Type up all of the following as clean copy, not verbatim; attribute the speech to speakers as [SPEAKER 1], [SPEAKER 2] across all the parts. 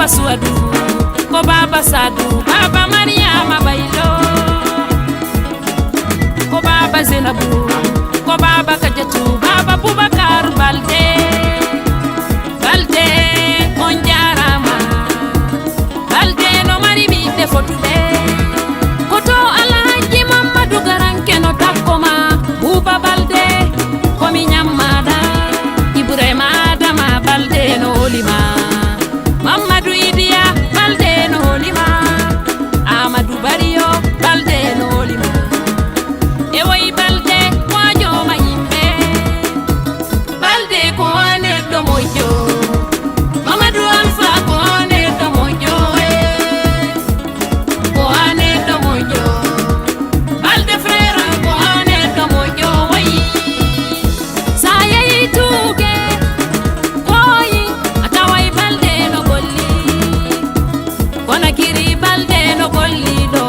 [SPEAKER 1] baba Suadu ko baba Sadu baba Mariama Baylo ko baba Zenabu ko baba Kajatu baba Bubakar Balde Balde on jarama Balde no mari mi de fotude koto Alhaji Mamadou Garanke no takoma Buba Balde ko mi nyamada Ibrahima Adama Balde no lima Mamadou Idia Balde no lima Amadou Bario Balde no lima e way Balde wajo ma yimbe Balde ko ane do mojo Mamadou Alpha ko ane do mojo ko ane do mojo Balde frère ko ane do mojo way saya ituge koyi atawai Balde no golli kona kiri Balde no golli do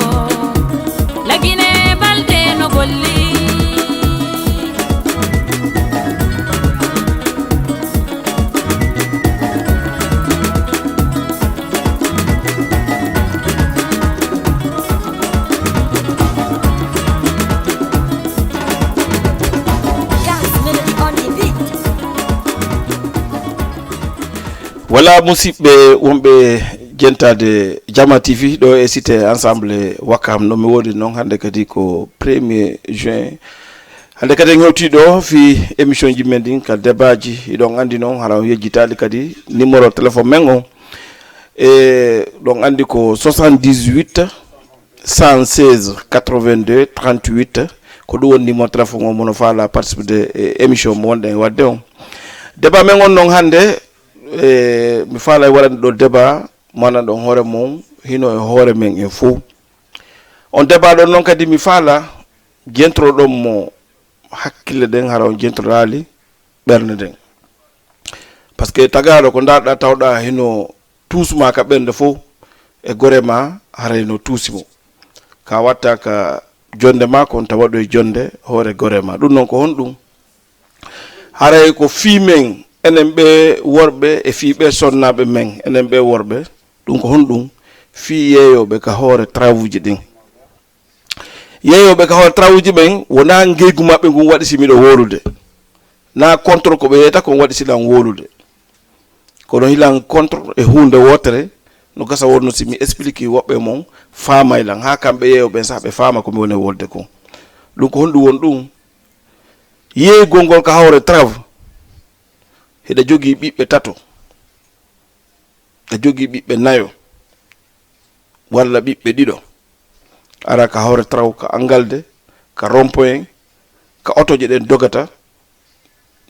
[SPEAKER 1] lagine Balde no golli
[SPEAKER 2] Voilà musidɓe wonɓe jentade Jama TV ɗo e cité ensemble Wakam no mi wodi noon hande kadi ko 1er juin hande kadi en hewtiɗo fi émission ji men ɗin ka débat ji iɗon andi noon hara yejjitali kadi numéro téléphone men o e ɗon andi ko 78 116 82 38 ko ɗum woni numéro téléphone o mono faala participe de émission mo wonɗen wadde on débat men on noon hande mi faala waɗande ɗo débat manan ɗon hoore mum hino e hoore men en fo on débat ɗon noon kadi mi faala jentroɗon mo hakkille ɗen hara on jentorali ɓernde ɗen par ce que tagaɗo ko darɗa tawɗa hino tuusma ka ɓernde fo e gore ma hara hino tuusimo ka watta ka jonde ma kon tawa ɗo e jonde hoore gore ma ɗum noon ko honɗum haray ko fimen enen ɓe worɓe e fiɓe sonnaɓe men enen ɓe worɓe ɗum ko honɗum fi yeeyoɓe ka hoore travaux ji ɗin yeeyoɓe ka hoore travaux ji ɓen wona ngeygu maɓɓe ngun waɗi simiɗo wolude na contre ko ɓe yeyta kon waɗi silan wolude kono hilan contre e hunde wotere no gasa wonno simi explique woɓɓe mon famaylan ha kamɓe yeeyoɓe sah ɓe faama komi woni wolde ko ɗum ko honɗum won ɗum yeeygol ngol ka hoore travaux heɗa jogii ɓiɓɓe tato ɗa jogii ɓiɓɓe nayo walla ɓiɓɓe ɗiɗo ara ka hoore traw ka angalde ka rond-point ka otoje ɗen dogata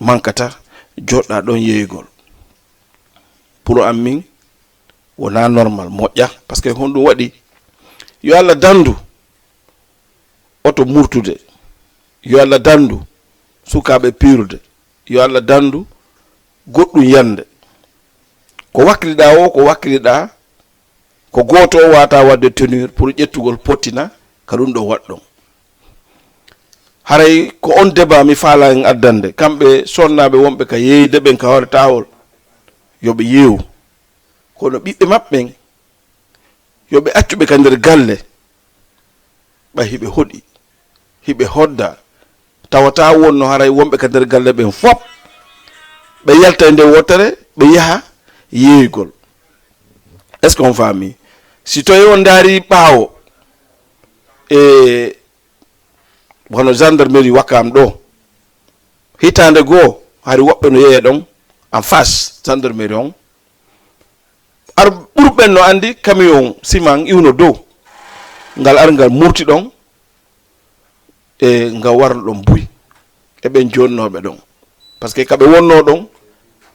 [SPEAKER 2] mankata joɗɗa ɗon yeeygol pour am min wona normal moƴƴa par ce que honɗum waɗi yo Allah dandu oto murtude yo Allah dandu sukaɓe pirude yo Allah dandu goɗɗum yande ko wakkiliɗa o ko wakkiliɗa ko goto o wata wadde tenir pour ƴettugol pottina ka ɗum ɗo waɗɗon haray ko on débat mi faala en addande kamɓe sonnaɓe wonɓe ka yeyde ɓen ka hoore tawol yoɓe yeewu kono ɓiɓɓe maɓɓen yoɓe accuɓe ka nder galle ɓay hiɓe hoɗi hiɓe hodda tawata wonno haray wonɓe ka nder galle ɓen fop ɓe yalta e nde wotere ɓe yaha yeeygol est ce que on faami si towi on daari ɓaawo e hono gendarmerie Wakam ɗo hitande goo hari woɓɓe no yeeya ɗon en face gendarmerie on ar ɓurɓen no andi camion ciment iwno dow ngal ar ngal murti ɗon e ngal warno ɗon buy eɓen jonnoɓe ɗon par ce que kaɓe wonno ɗon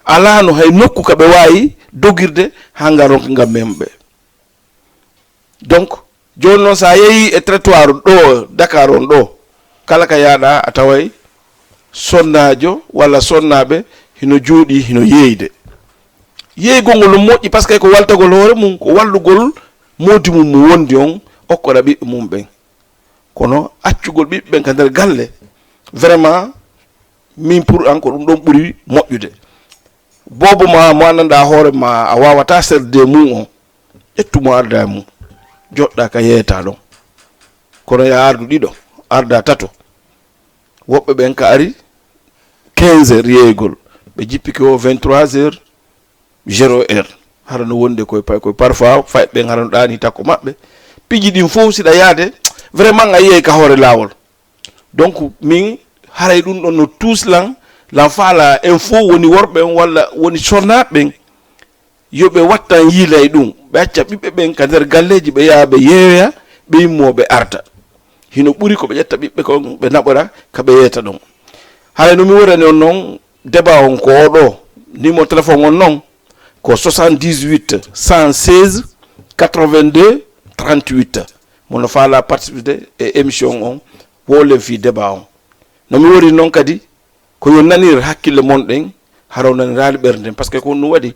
[SPEAKER 2] ala no hay nokku kaɓe wawi dogirde ha ngal ronka ngam memɓe donc joni noon sa yeehi e trottoir ɗo Dakar on ɗo kala ka yaaɗa a taway sonnajo walla sonnaɓe hino jooɗi hino yeeyde yeeygol ngol no moƴƴi par ce que ko waltagol hoore mum ko wallugol modi mum mo wondi on okkoɗa ɓiɓɓe mum ɓen kono accugol ɓiɓɓe ɓen ka nder galle vraiment min pour an ko ɗum ɗon ɓuuri moƴƴude bobo ma mo ananda hoore ma a wawata serde mum on ƴettumo arda mum joɗɗa ka yeeta ɗon kono ya ardu ɗiɗo arda tato woɓɓe ɓen ka ari 15 heures yeeygol ɓe jippiki o 23 heures 0 heure hara no wonde koye parfois fay ɓen hara no ɗani takko maɓɓe piji ɗin fof siɗa yaade vraiment a yiyey ka hoore laawol donc min haray ɗum ɗon no tuslan lan faala en fof woni worɓen walla woni sonnaɓe ɓen yoɓe wattan yiilay ɗum ɓe acca ɓiɓɓe ɓen ka nder galleji ɓe yaha ɓe yeeya ɓe yimmoɓe arta hino ɓuri ko ɓe ƴetta ɓiɓɓe kon ɓe naɓora ka ɓe yeeta ɗon haray no mi worani on noon débat on ko oɗo numéro téléphone on noon ko 78 116 82 38 mono faala participe e émission on wolen fi débat on no mi wori noon kadi ko yo nanir hakkille mon ɗen haraw nanirali ɓerden par ce que ko ɗum waɗi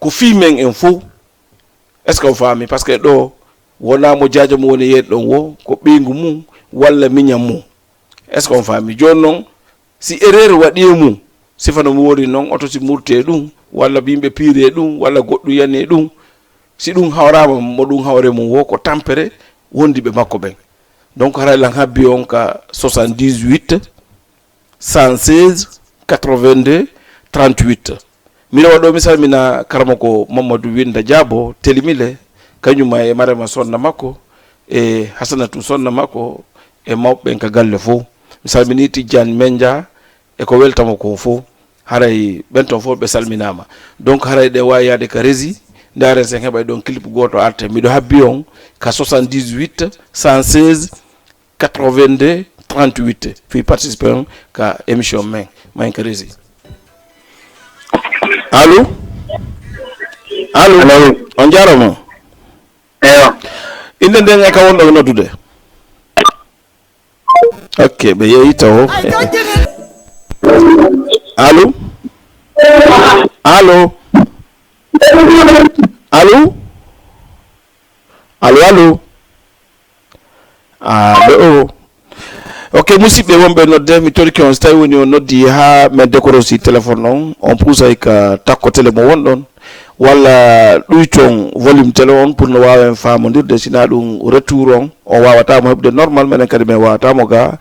[SPEAKER 2] ko fi men en fof est ce que o faami par ce que ɗo wona mo jaajo mo woni yeeɗo ɗon wo ko ɓeygu mum walla miñam mum est ce que on faami joni noon si erreur waɗi e mum sifano mi wori noon oto si murte ɗum walla yimɓe piire ɗum walla goɗɗum yani ɗum si ɗum hawrama mo ɗum hawre mum wo ko tampere wondi ɓe makko ɓen donc haray lan habbi on ka 78 116 82 38 mino waɗo mi salmina karama ko Mamadou Winda Diabo telimile kañuma e Marema sonna makko e Hasanatu sonna makko e mawɓe ka galle fof mi salmini Tidiane Mendia e ko weltamo ko fof haray ɓen ton fof ɓe salminama donc haray ɗe wawi yaade ka rési ndaren sen heɓay ɗon clip goto arte miɗo habbi on ka 78 116 82 38 fi participer on ka émission men mayen ka rési allo on jarama
[SPEAKER 3] eyo
[SPEAKER 2] inde nden e ka wonɗo noddude ok ɓe yeeyi taw allo allo allo allo allo allo ok musidɓe wonɓe nodde mi toriki on so tawi woni on noddi ha min décorosi téléphone on puusay ka takko télé mo wonɗon walla ɗuyton volume télé on pour no wawen famodirde sina ɗum retour on wawatamo heɓde normal minen kadi min wawatamo ga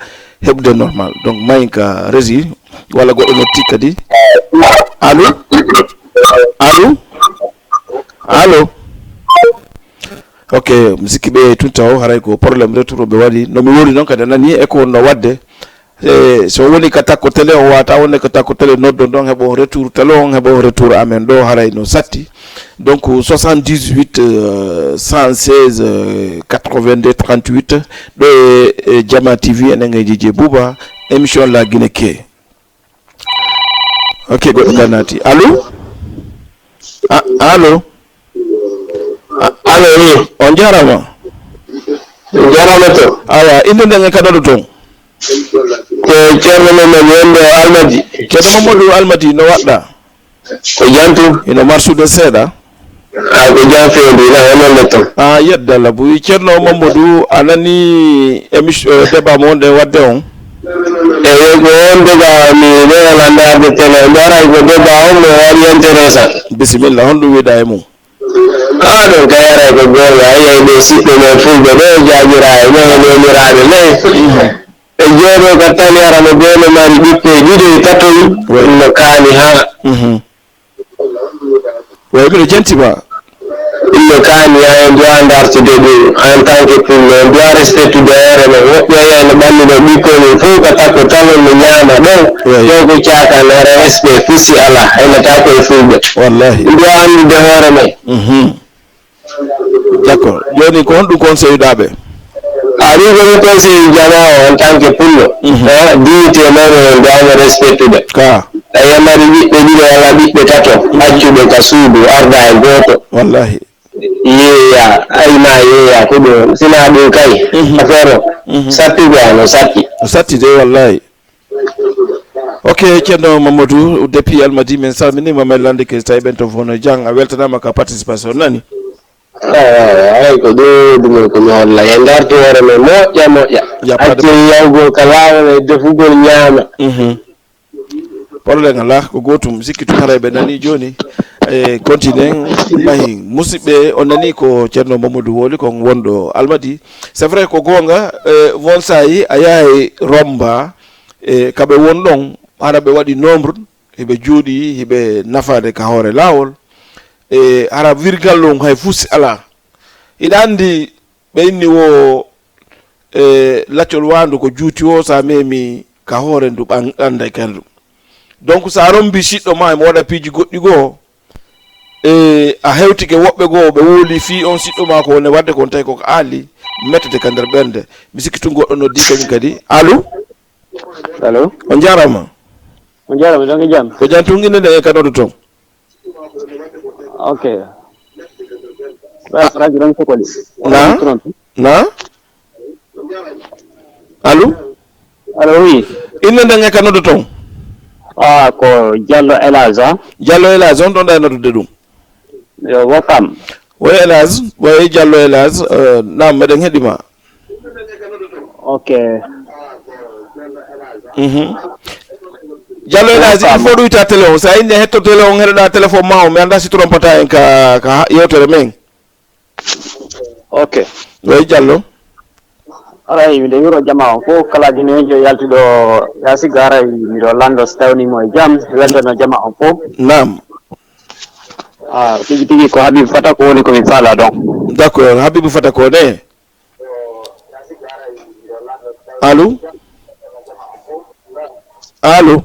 [SPEAKER 2] heɓde normal donc mayin ka régi walla goɗɗo notti kadi allo allo allo ok mi sikki ɓe tun taw haray ko probléme retour ɓe waɗi no mi woni noon kadi nani e ko no wadde so woni ka takko télé o wata wonde ko takko télé noddon ɗon heɓo retour télé on heɓo retour amen ɗo haray no satti donc 78 116 82 38 ɗo e Jama TV enen e Dj Bouba émission la Guinée ke ok goɗɗo ganati allo allo
[SPEAKER 3] allo oui
[SPEAKER 2] on jarama
[SPEAKER 3] to
[SPEAKER 2] awa inde nden e kaɗaɗo toon
[SPEAKER 3] ko ceerno men wonde Almadi
[SPEAKER 2] ceerno Mamadou Almadi no waɗɗa
[SPEAKER 3] ko jantu
[SPEAKER 2] ino marsude seeɗa
[SPEAKER 3] ko jam fewde ina wonande toon
[SPEAKER 2] yedde Allah buyi ceerno Mamadou a nani émission débat mo wonde wadde on
[SPEAKER 3] eyi ko on débat mi weelan darde télé mi aray ko débat on mo waɗi intéressant
[SPEAKER 2] bisimilla honɗum wiɗa e mum
[SPEAKER 3] ɗon ka yaray ko gonga ayey ɓe siɓɓe men fulɓe ɗo jajiraɓe men nemiraɓe men e jooɗo ka tali arano bene mari ɓiɓɓe ɗiɗi tatoyi no kaani ha
[SPEAKER 2] way mbiɗo jentima
[SPEAKER 3] ɗumno kaani ha en doit dartude ɗum en tant que pullo en doit respectude hoore men woɓɓe yeyno ɓannuɗo ɓikkoi mum fof ka takko talon no ñaama ɗon ɗo ko cakan hore respect fusi ala haynata koye fulɓe
[SPEAKER 2] wallahi
[SPEAKER 3] ɗum doit andude hoore men
[SPEAKER 2] d' accord joni ko honɗum conseil ɗaɓe
[SPEAKER 3] ɗum komi conseil jama o en tant que pullo dignité mawɗo on doit respectude
[SPEAKER 2] ka
[SPEAKER 3] a yamari ɓiɓɓe ɗiɗo walla ɓiɓɓe tato accuɓe ka suudu arda e goto
[SPEAKER 2] wallahi
[SPEAKER 3] yeeya ayma yeeya ko ɗum sina ɗum kay affaire o sattude ano satti
[SPEAKER 2] o satti de wallahi ok ceerno Mamadou depuis Almadi min salminima men lande ke so tawi ɓen to fof no jang a weltanama ka participation nani
[SPEAKER 3] ay ko ɗo ɗumen komi holla e dartu hoore men moƴƴa acce yawgol ka lawol e defugol ñaama
[SPEAKER 2] problème ala ko gotum sikkitu harayɓe nani joni e continue mahi musidɓe on nani ko ceerno Mamadou Woli kon wonɗo Almadi c'est vrai ko gonga won sayi a yahay Romba e kaɓe won ɗon hara ɓe waɗi nombre heɓe jooɗi heɓe nafade ka hoore laawol e hara virgal ɗum hay fusi ala ina andi ɓe inni wo laccol wandu ko juuti o sa memi ka hoore ndu ɓanda kendu donc sa rombi siɗɗo ma mo waɗa piiji goɗɗi goo a hewtike woɓɓe goo ɓe wooli fi on siɗɗo ma ko wone wadde kon tawi koko aali mettete ka nder ɓernde mi sikki tu goɗɗo noddi kañum kadi allo
[SPEAKER 3] allo
[SPEAKER 2] on jarama
[SPEAKER 3] jonge jam
[SPEAKER 2] ko jan tunginde nde e kanoɗo toon
[SPEAKER 3] ok radio ɗon sokoli
[SPEAKER 2] na allo
[SPEAKER 3] oui
[SPEAKER 2] inde nden e kanoɗo toon
[SPEAKER 3] ko Diallo Elage
[SPEAKER 2] Diallo Elage on ɗon ɗa noddude ɗum
[SPEAKER 3] yo Wakam
[SPEAKER 2] woy Elage woy Diallo Elage nam meɗen heeɗima
[SPEAKER 3] ok
[SPEAKER 2] Diallo Elage il faut ɗoyta télé o sa inni hetto télé on heɗoɗa téléphone ma o mi anda si trompata en ka yewtere men
[SPEAKER 3] ok
[SPEAKER 2] woy Diallo
[SPEAKER 3] aray miɗo wiro jama o fof kala dinejo yaltiɗo yasigo aray miɗo lando so tawnimo e jaam weltono jama o fof
[SPEAKER 2] nam
[SPEAKER 3] tigi tigi ko Habibou Fata ko woni komi faala ɗon
[SPEAKER 2] d' accord Habibou Fata ko ne allo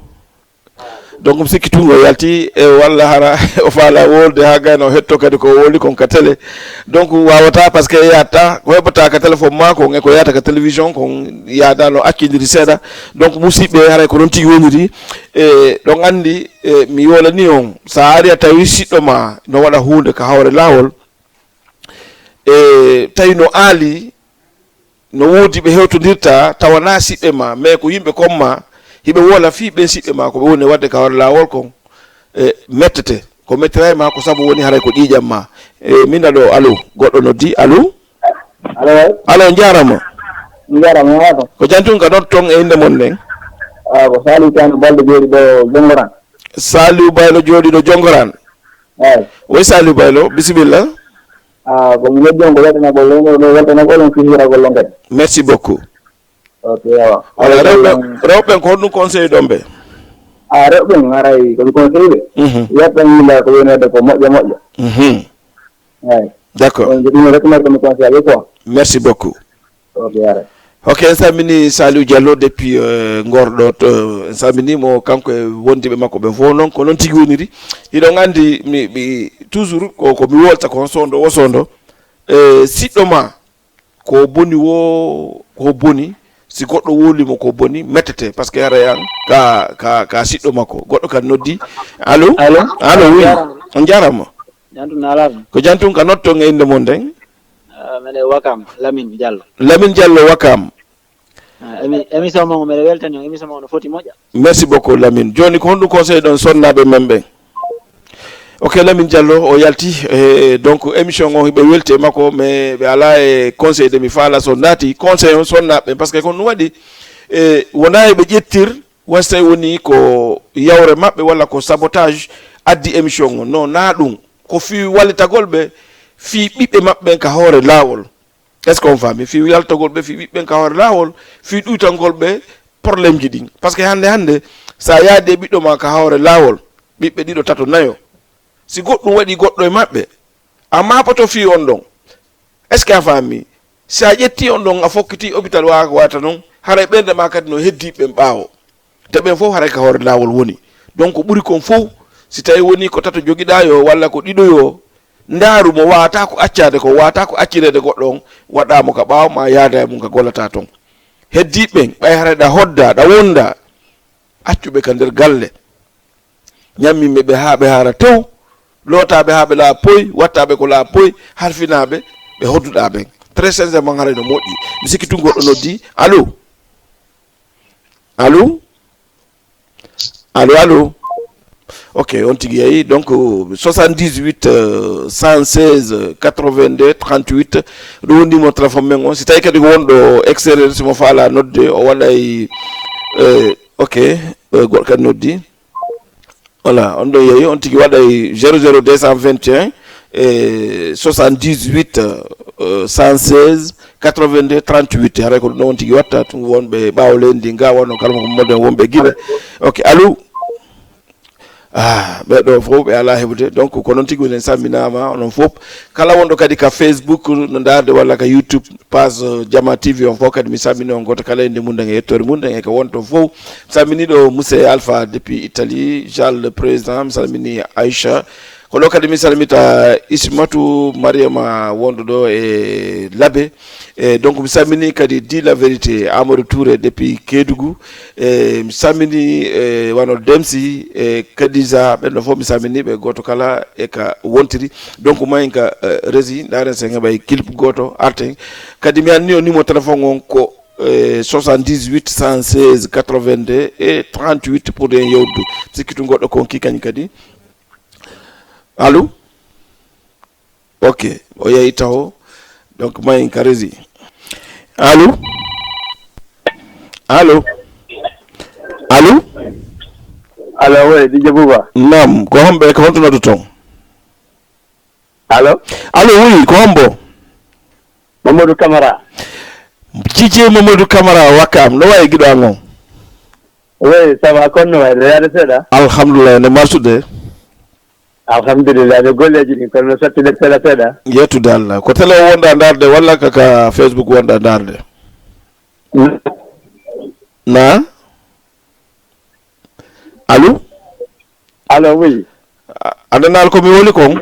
[SPEAKER 2] donc mi sikki tungo yalti e walla hara o faala wolde ha gayno o hetto kadi ko woli kon ka télé donc wawata par ce que yatta ko heɓata ka téléphone ma kon e ko yata ka télévision kon yadano accindiri seeɗa donc musidɓe haray ko noon tigui woniri e ɗon andi mi yolani on sa ari a tawi siɗɗo ma no waɗa hunde ka hawre lawol e tawi no aali no woodi ɓe hewtodirta tawana siɓɓe ma mais ko yimɓe comme ma hiɓe wola fi ɓen siɓɓe ma ko ɓe woni wadde ka hawre lawol kon e mettete ko mettiray ma ko saabu woni haray ko ƴiƴam ma e min aɗo allo goɗɗo noddi allo allo jarama ko jantun ka ɗon ton e inde mon nden
[SPEAKER 3] ko Saliou Tano Balde jooɗi ɗo Jongoran
[SPEAKER 2] Saliou Baylo jooɗi ɗo Jongoran
[SPEAKER 3] eyi
[SPEAKER 2] woy Saliou Baylo bisimilla
[SPEAKER 3] komi weddi on ko weltanagol ɗo weltanagol on fihiragol on kadi
[SPEAKER 2] merci beaucoup
[SPEAKER 3] ok yawa
[SPEAKER 2] ala rewɓen ko honɗum conseil ɗon ɓe
[SPEAKER 3] rewɓen haray komi conseil ɓe yettan yimɓe ko woni wadde ko moƴƴo moƴƴo eyi
[SPEAKER 2] d' accord
[SPEAKER 3] ɗum retonar komi conseil ɓe quoi
[SPEAKER 2] merci beaucoup
[SPEAKER 3] ok yaray
[SPEAKER 2] ok en salmini Saliou Diallo depuis gorɗo to en salminimo kanko e wondiɓe makko ɓe fof noon ko noon tigui woniri hiɗon andi mi toujours ko mi wolta ko sondo wo sondo siɗɗo ma ko boni wo ko boni si goɗɗo wolimo ko boni mettete par ce que ara yan ka siɗɗo makko goɗɗo kan noddi allo oui on jarama
[SPEAKER 3] jantun alaɓe
[SPEAKER 2] ko jantun ka notton e inde mon nden
[SPEAKER 3] mene Wakam Lamine
[SPEAKER 2] Diallo Wakam
[SPEAKER 3] émission mo mbeɗa weltani on émission mo no foti moƴƴa
[SPEAKER 2] merci beaucoup Lamine joni ko honɗum conseil ɗon sonnaɓe men ɓen ok Lamine Diallo o yalti donc émission o hiɓe welti e makko mais ɓe ala e conseil de mi faala so naati conseil on sonnaɓe par ce que ko ɗum waɗi wona eɓe ƴettir wasi tawi woni ko yawre maɓɓe walla ko sabotage addi émission o non na ɗum ko fi wallitagol ɓe fi ɓiɓɓe maɓɓe ka hoore laawol est ce que on faami fi yaltagol ɓe fi ɓiɓɓen ka hoore laawol fi ɗuytangol ɓe probléme ji ɗin par ce que hande sa yaade ɓiɗɗo ma ka hoore laawol ɓiɓɓe ɗiɗo tato nayo si goɗɗum waɗi goɗɗo e maɓɓe a mapoto fi on ɗon est ce que a faami si a ƴetti on ɗon a fokkiti hôpital wata noon haray ɓernde ma kadi no heddi ɓen ɓaawo te ɓen fof haray ka hoore laawol woni donc ɓuri kon fof si tawi woni ko tato joguiɗa yo walla ko ɗiɗo yo ndaaru mo wawata ko accade ko wawata ko accirede goɗɗo on waɗamo ka ɓaawo ma yaada e mum ka gollata toon heddiɓen ɓay haray ɗa hodda ɗa wonda accuɓe ka nder galle ñammiɓe ɓe ha ɓe haara tew lootaɓe ha ɓe laa poy wattaɓe ko laa poy harfinaɓe ɓe hodduɗa ɓen très sincèrement haray no moƴƴi mi sikki tun goɗɗo noddi allo ok on tigui yeeyi donc 78 116 82 38 ɗum woni numéro téléphone men on si tawi kadi ko wonɗo extérieur simo faala nodde o waɗay ok goɗɗo kadi noddi voilà on ɗo yeeyi on tigi waɗa 00221 78 116 82 38 haray ko ɗum ɗo on tigi watta ɗum wonɓe ɓaawo leydi nga wonno kala ko modden wonɓe guiɓe ok allo ɓeɗo fof ɓe ala heɓude donc ko noon tigi woni samminama onon fof kala wonɗo kadi ka Facebook no darde walla ka YouTube page Jama TV on fof kadi mi sammini on goto kala inde mum e yettore mum e ko wonto fof mi samminiɗo monsieur Alpha depuis Italie Jean le président mi salmini Aïcha ko ɗo kadi mi salmita Ismatou Mariama wonɗo ɗo e Labé donc mi sammini kadi di la vérité Amadou Touré depuis Kédougou mi sammini wano Demsi e Kadija ɓenɗo fof mi samminiɓe goto kala e ka wontiri donc mayin ka rési ndaren sen heɓay clip goto arten kadi mi anni o numéro téléphone on ko 78 116 82 et 38 pour den yewdu sikkitu goɗɗo konki kañ kadi allo ok o yeeyi taw donc mayin ka rési allo allo allo
[SPEAKER 3] allo oui DJ Bouba
[SPEAKER 2] nam ko homɓe ko honto noddo toon
[SPEAKER 3] allo
[SPEAKER 2] allo oui ko hombo
[SPEAKER 3] Mamadou Camara
[SPEAKER 2] Djidji Mamadou Camara Wakam no wayi giɗo an on
[SPEAKER 3] oui ça va konno wayde yaade seeɗa
[SPEAKER 2] alhamdulillah ne marsude
[SPEAKER 3] alhamdulillah ne golleji ɗi kono sattude seeɗa seeɗa
[SPEAKER 2] yettude Allah ko télé o wonɗa darde walla kaka Facebook wonɗa darde na allo
[SPEAKER 3] allo oui
[SPEAKER 2] andanal komi woni kon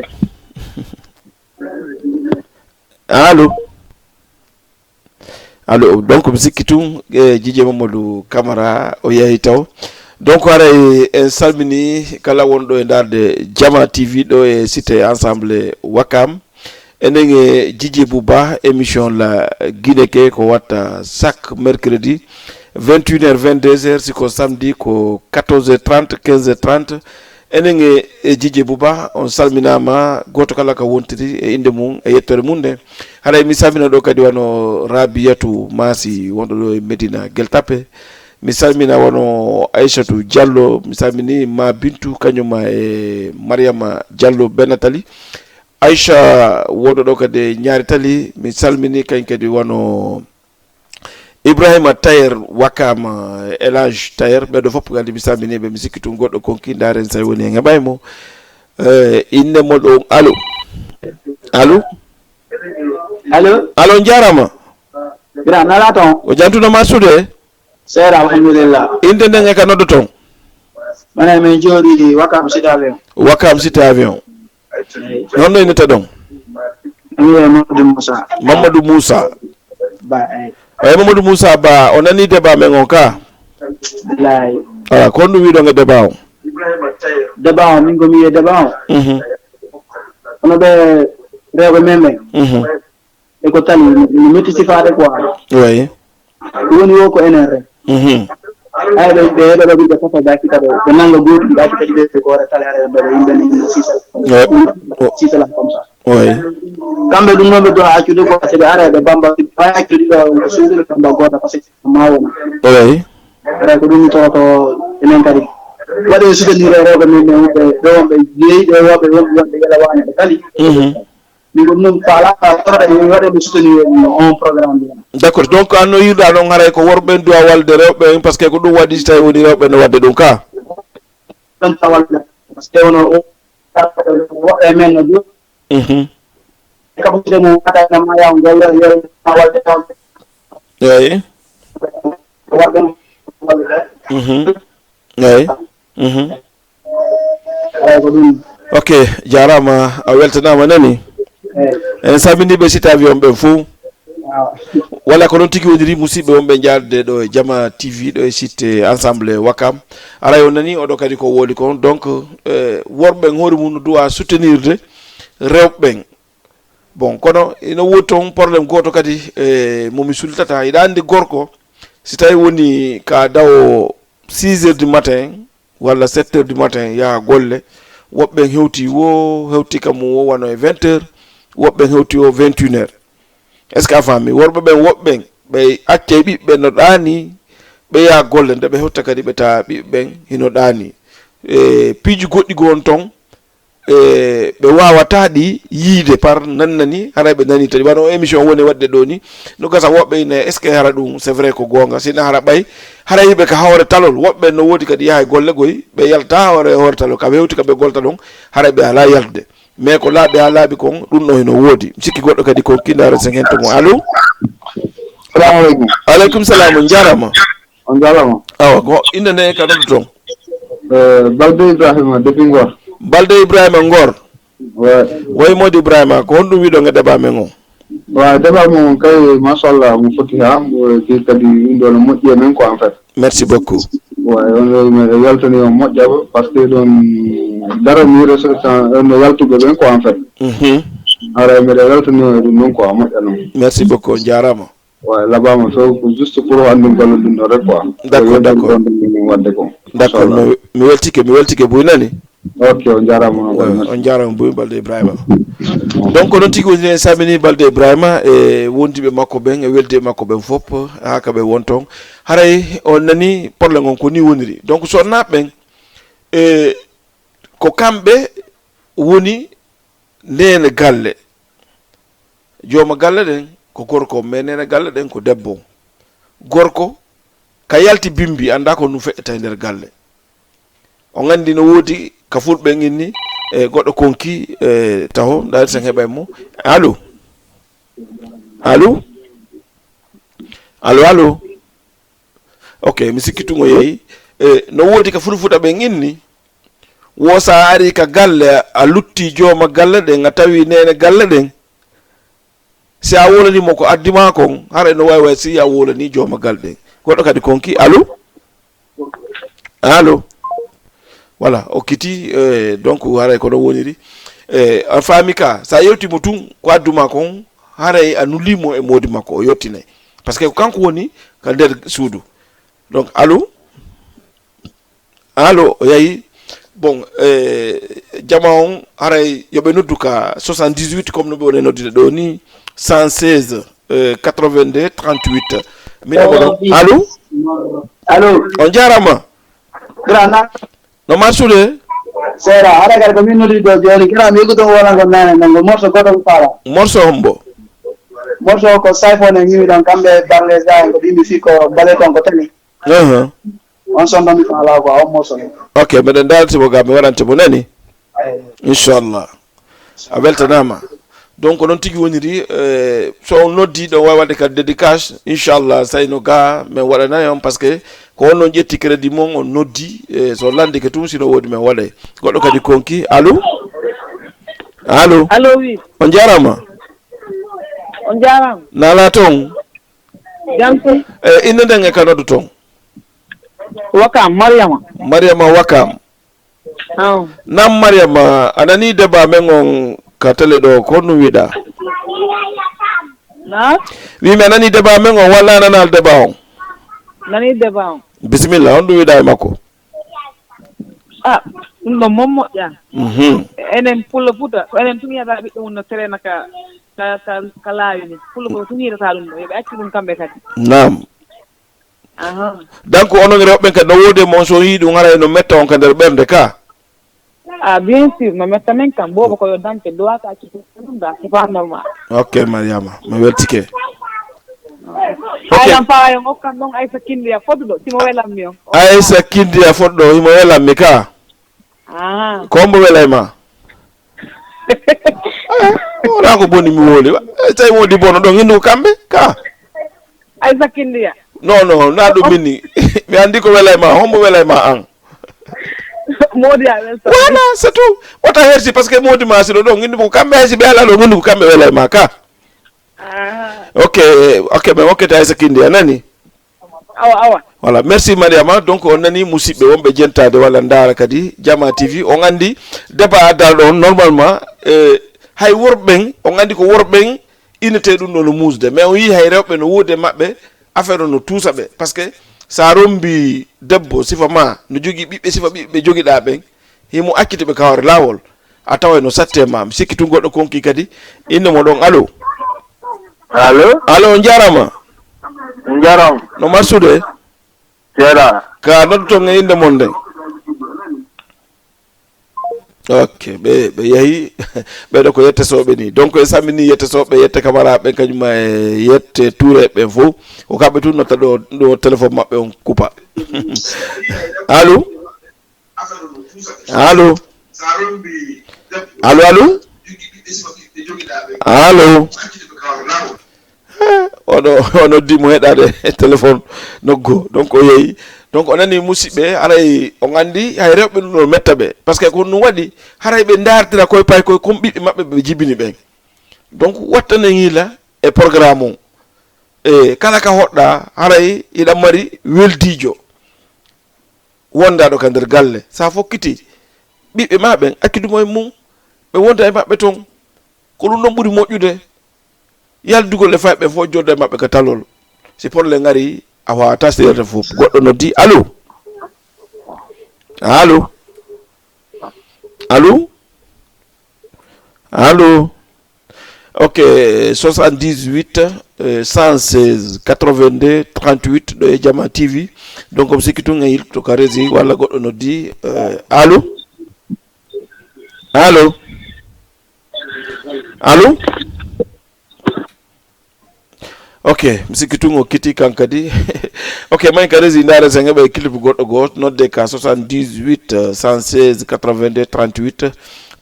[SPEAKER 2] allo allo donc mi sikki tun Djidji Mamadou Camara o yeehi taw donc haray en salmini kala wonɗo e darde Jama TV ɗo e cité ensemble Wakam enen e Djidji Bouba émission la Guineke ko watta chaque mercredi 21h 22h siko samedi ko 14h30 15h30 enen e Djidji Bouba on salminama goto kala ka wontiri e inde mum e yettore mum nde haɗa mi salmina ɗo kadi wano Rabiatou Masi wonɗo ɗo e Medina Guel Tapé mi salmina wano Aissatou Diallo mi salmini ma Bintou kañuma e Mariama Diallo Benatali Aisha wonɗo ɗo kadi ñaari tali mi salmini kañ kadi wano Ibrahima Tayer Wakam Elage Tayer ɓeɗo fof gandi mi salminiɓe mi sikki tun goɗɗo konki daren sa woni e heɓaymo inne moɗo allo allo
[SPEAKER 3] allo
[SPEAKER 2] allo jarama
[SPEAKER 3] gra nala toon
[SPEAKER 2] o jantuno marsude
[SPEAKER 3] seeɗa alhamdulillah
[SPEAKER 2] inde nden e ka noddo toon
[SPEAKER 3] mane min jooɗi Wakam Cité Avion
[SPEAKER 2] Wakam Cité Avion honno innete ɗon Mamadou Moussa eyi Mamadou Moussa Ba o nani débat men on ka ala ko ɗum wiɗon e débat o
[SPEAKER 3] débat o min komi wiye débat o ono ɓe rewɓe men ɓen eko tali mi metti sifade quoi
[SPEAKER 2] oui
[SPEAKER 3] ɗum woni wo ko enen ren ay ɓe heɗoɓe ɓiɓɓe fof dakita ɗo ɓe nanga gotum dakita ɗiɓe ko wara tale are ɓeɗo yimɓe sisala comme ça
[SPEAKER 2] oui
[SPEAKER 3] kamɓe ɗum noon ɓe dowa accude ko seɓe ara ɓe bamba hay accude ɗiɗo ko suuɗire bamba goto par ce que ma wona
[SPEAKER 2] oui
[SPEAKER 3] ara ko ɗum toto enen kadi waɗe soutenir e rewɓe men ɓe ɓe wonɓe leyɗe woɓe wonɓe yelawani ɓe kali min ko ɗum faala toɗa waɗeɓe soutenir on programme ɗi
[SPEAKER 2] d' accord donc anno yirɗa ɗon haray ko worɓe duwa walde rewɓe par ce que ko ɗum waɗi so tawi woni rewɓe no wadde ɗum ka
[SPEAKER 3] ɗon tawalde par ce que wono woɓɓe men no ɗum kaɓude mum waɗanama yaw golle walde tawde
[SPEAKER 2] eyi
[SPEAKER 3] warɓe
[SPEAKER 2] eyi
[SPEAKER 3] ko ɗum
[SPEAKER 2] ok jarama a weltanama nani en salminiɓe Cité Avion ɓe fo walla ko noon tigui woniri musidɓe wonɓe jarde ɗo e Jama TV ɗo e cité ensemble Wakam ara o nani oɗo kadi ko woli kon donc worɓe hoore mum no duwa soutenirde rewɓeɓen bon kono ina wodi toon probléme goto kadi momi sultata yiɗa andi gorko si tawi woni ka dawo 6h du matin walla 7h du matin yaha golle woɓɓe hewti wo hewti kam wo wano e 20h woɓɓe hewti o 21h est ce que a faami worɓe ɓen woɓɓen ɓe acce ɓiɓɓe no ɗaani ɓe yaha golle nde ɓe hewta kadi ɓe tawa ɓiɓɓe ɓen hino ɗaani piiji goɗɗi gon ton ɓe wawata ɗi yiide par nannani haray ɓe nani tadi wano émission woni wadde ɗo ni no gasa woɓɓe ne est ce que hara ɗum c'est vrai ko gonga sina hara ɓay hara yiɓe ka hawre talol woɓɓe no woodi kadi yaha golle goy ɓe yalta hawre talol ka hewti kaɓe golta ɗon haray ɓe ala yaltude mais ko laaɓe ha laaɓi kon ɗum ɗo heno woodi sikki goɗɗo kadi ko kindare 50 mo allo
[SPEAKER 4] salamu aleykum.
[SPEAKER 2] aleykum salam on jarama.
[SPEAKER 4] On jarama.
[SPEAKER 2] awa ko inde nde ka noddu toon
[SPEAKER 4] Balde Ibrahima depuis Ngor.
[SPEAKER 2] Balde Ibrahima Ngor.
[SPEAKER 4] way
[SPEAKER 2] Modi Ibrahima ko honɗum wiɗo e débat men o
[SPEAKER 4] débat mon kay machallah mo foti ha ki kadi ɗo no moƴƴi men ko en fait.
[SPEAKER 2] Merci beaucoup.
[SPEAKER 4] on yaltani on moƴƴaba par ce que ɗon daranire no yaltuɓe ɓen ko en fait. ara mbiɗa weltani ɗum noon ko moƴƴa noon.
[SPEAKER 2] Merci beaucoup jarama.
[SPEAKER 4] labama so ko juste pour andu golle ɗum ɗo rek quoi.
[SPEAKER 2] D'accord
[SPEAKER 4] wadde ko.
[SPEAKER 2] D'accord mi weltike buy nani.
[SPEAKER 4] Ok on jarama.
[SPEAKER 2] On jarama buy Balde Ibrahima. Donc noon tigi woni en samini Balde Ibrahima e wondiɓe makko ɓen e weldiɓe makko ɓen fof ha kaɓe won toon haray on nani probléme on ko ni woniri donc so naɓɓen ko kamɓe woni nene galle jooma galle ɗen ko gorko mais nene galle ɗen ko debbo gorko ka yalti bimbi anda ko nu feƴƴata e nder galle on andi no woodi ka fulɓe inni e goɗɗo konki taho ndaari sen heɓay mo allo allo allo allo ok mi sikkitugo yeeyi no woodi ka fulfuɗa ɓen inni wosa ari ka galle a lutti jooma galle ɗen a tawi nene galle ɗen si a wolanimo ko addima kon hara no wawi way si a wolani jooma galle ɗen goɗɗo kadi konki allo allo voilà o kiti donc haray ko ɗon woniri a faami ka sa yewtimo tun ko adduma kon haray a nullimo e moodi makko o yettinay par ce que ko kanko woni ka nder suudu donc allo allo o yeeyi bon jama on haray yoɓe noddu ka 78 comme no ɓe woni noddide ɗo ni 116 82 38 min oɗo allo
[SPEAKER 4] allo
[SPEAKER 2] on jarama
[SPEAKER 4] grana
[SPEAKER 2] no marsude
[SPEAKER 4] seeɗa haɗa kadi ko min noddi ɗo joni kira mi yegguton wonango nane nango morceau goɗɗo ko faala
[SPEAKER 2] morceau hombo
[SPEAKER 4] morceau ko sayfone ñiwi ɗon kamɓe barles ga en ko ɗimɓe fi ko bale ton ko tani on son ɗon mi faala ko on morceau
[SPEAKER 2] ok mbeɗen daratimo ga mi waɗantemo nani inchallah a weltanama donc noon tigi woniri so on noddi ɗon wawi wadde kadi dédicace inchallah sayno ga min waɗanayi on par ce que ko on noon ƴetti crédit mon on noddi so landike tum sino woodi min waɗay goɗɗo kadi konki allo allo
[SPEAKER 5] allo oui
[SPEAKER 2] on jarama
[SPEAKER 5] on jarama
[SPEAKER 2] nala toon
[SPEAKER 5] jamsi
[SPEAKER 2] inde nden e ka noddu toon
[SPEAKER 5] wakam mariama
[SPEAKER 2] wakam nam mariama anani débat men on ka télé ɗo ko honɗum wiɗa wimi a nani débat men on walla ananal débat on
[SPEAKER 5] nani débat on
[SPEAKER 2] bisimilla honɗum wiɗa e makko
[SPEAKER 5] ɗum ɗon mon moƴƴa enen pulla futa so enen tun yiyata ɓiɗɗo mum no terena ka laawi ni pulla ko tun yidata ɗum ɗo yoɓe acci ɗum kamɓe kadi
[SPEAKER 2] nam donc onon rewɓe kadi no woodi mon so yii ɗum hara no metta on ka nder ɓerde ka
[SPEAKER 5] bien sûr no metta men kam booba koyo dañte dowaka acci ɗum da c'est pas normal
[SPEAKER 2] ok mariama mi weltike
[SPEAKER 5] ayam paayon okkan ɗon aysa kindiya fodɗo simo welanmi on
[SPEAKER 2] aysa kindiya fodɗo himo welanmi ka ko mbo welay ma wona ko boni mi wooli tawi mo wodi bono ɗon hindu ko kamɓe ka
[SPEAKER 5] aysa kindiya
[SPEAKER 2] non na ɗum minni mi andi ko welay ma hombo welay ma an
[SPEAKER 5] modi a welta
[SPEAKER 2] voilà c'est tout wota hersi par ce que modi ma siɗo ɗon hindu ko kamɓe haysi ɓe ala ɗo hindu ko kamɓe welay ma ka ok mais hokkete aysa kindi a nani
[SPEAKER 5] awa
[SPEAKER 2] voilà merci mariama donc on nani musidɓe wonɓe jentade walla ndaara kadi jama tv on andi débat addal ɗon normalement hay worɓeɓen on andi ko worɓeɓen inete ɗum ɗo no musde mais on yii hay rewɓe no woodi e maɓɓe affaire o no tuusa ɓe par ce que sa rombi debbo sifa ma no jogui ɓiɓɓe sifa ɓiɓɓe joguiɗa ɓen himo accitiɓe kawre lawol a tawa no satte ma mi sikki tun goɗɗo konki kadi inde mo ɗon allo allo on jarama no marsude
[SPEAKER 4] seeɗa
[SPEAKER 2] ka noddu toon e inde mon nden ok be yahi be do ko yette sobe ni donc e samini yette sobe yette camara be kanyuma yette touré be fo o kabe tun nota do téléphone mabbe on coupa allo allo allo allo allo ono di mo hedade téléphone noggo donc o yeyi donc onani musibe aray o gandi hay rewbe no mettabe parce que ko no wadi haray be dartira koy pay koy kombibe mabbe be jibini be donc wattane ngila e programme e kala ka hodda haray ida mari weldijo wonda do kander galle sa fokkiti bibe mabbe akkidumo e mum be wonda e mabbe ton ko dum don buri mojude yaldugol le faybe fo jodde mabbe ka talol c'est pour le ngari awa tasirata fo goddo no di allo allo allo allo ok 78 116 82 38 do e Jama TV donc comme sikitu ngayil to karezi wala goddo no di allo allo allo ok msikitungo kiti kankadi ok man karezi ndara sengebe clip goddo go nodde ka 78 116 82 38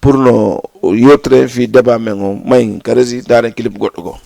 [SPEAKER 2] pour no yotre fi débat mengo man karezi ndara clip goddo go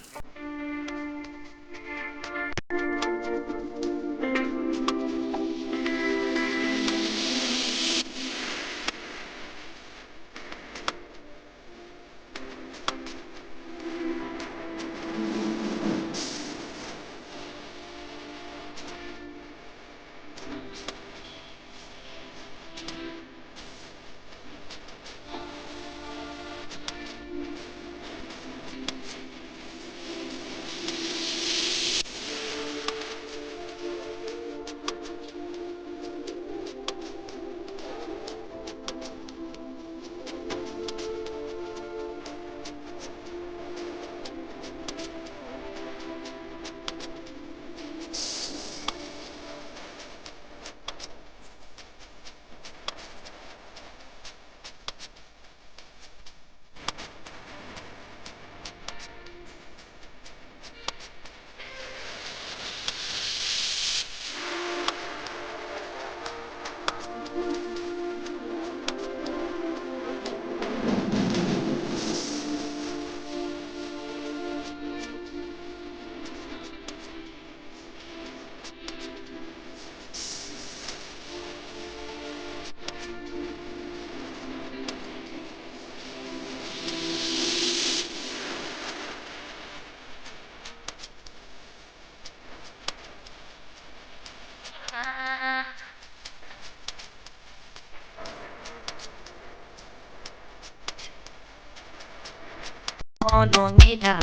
[SPEAKER 6] no mira.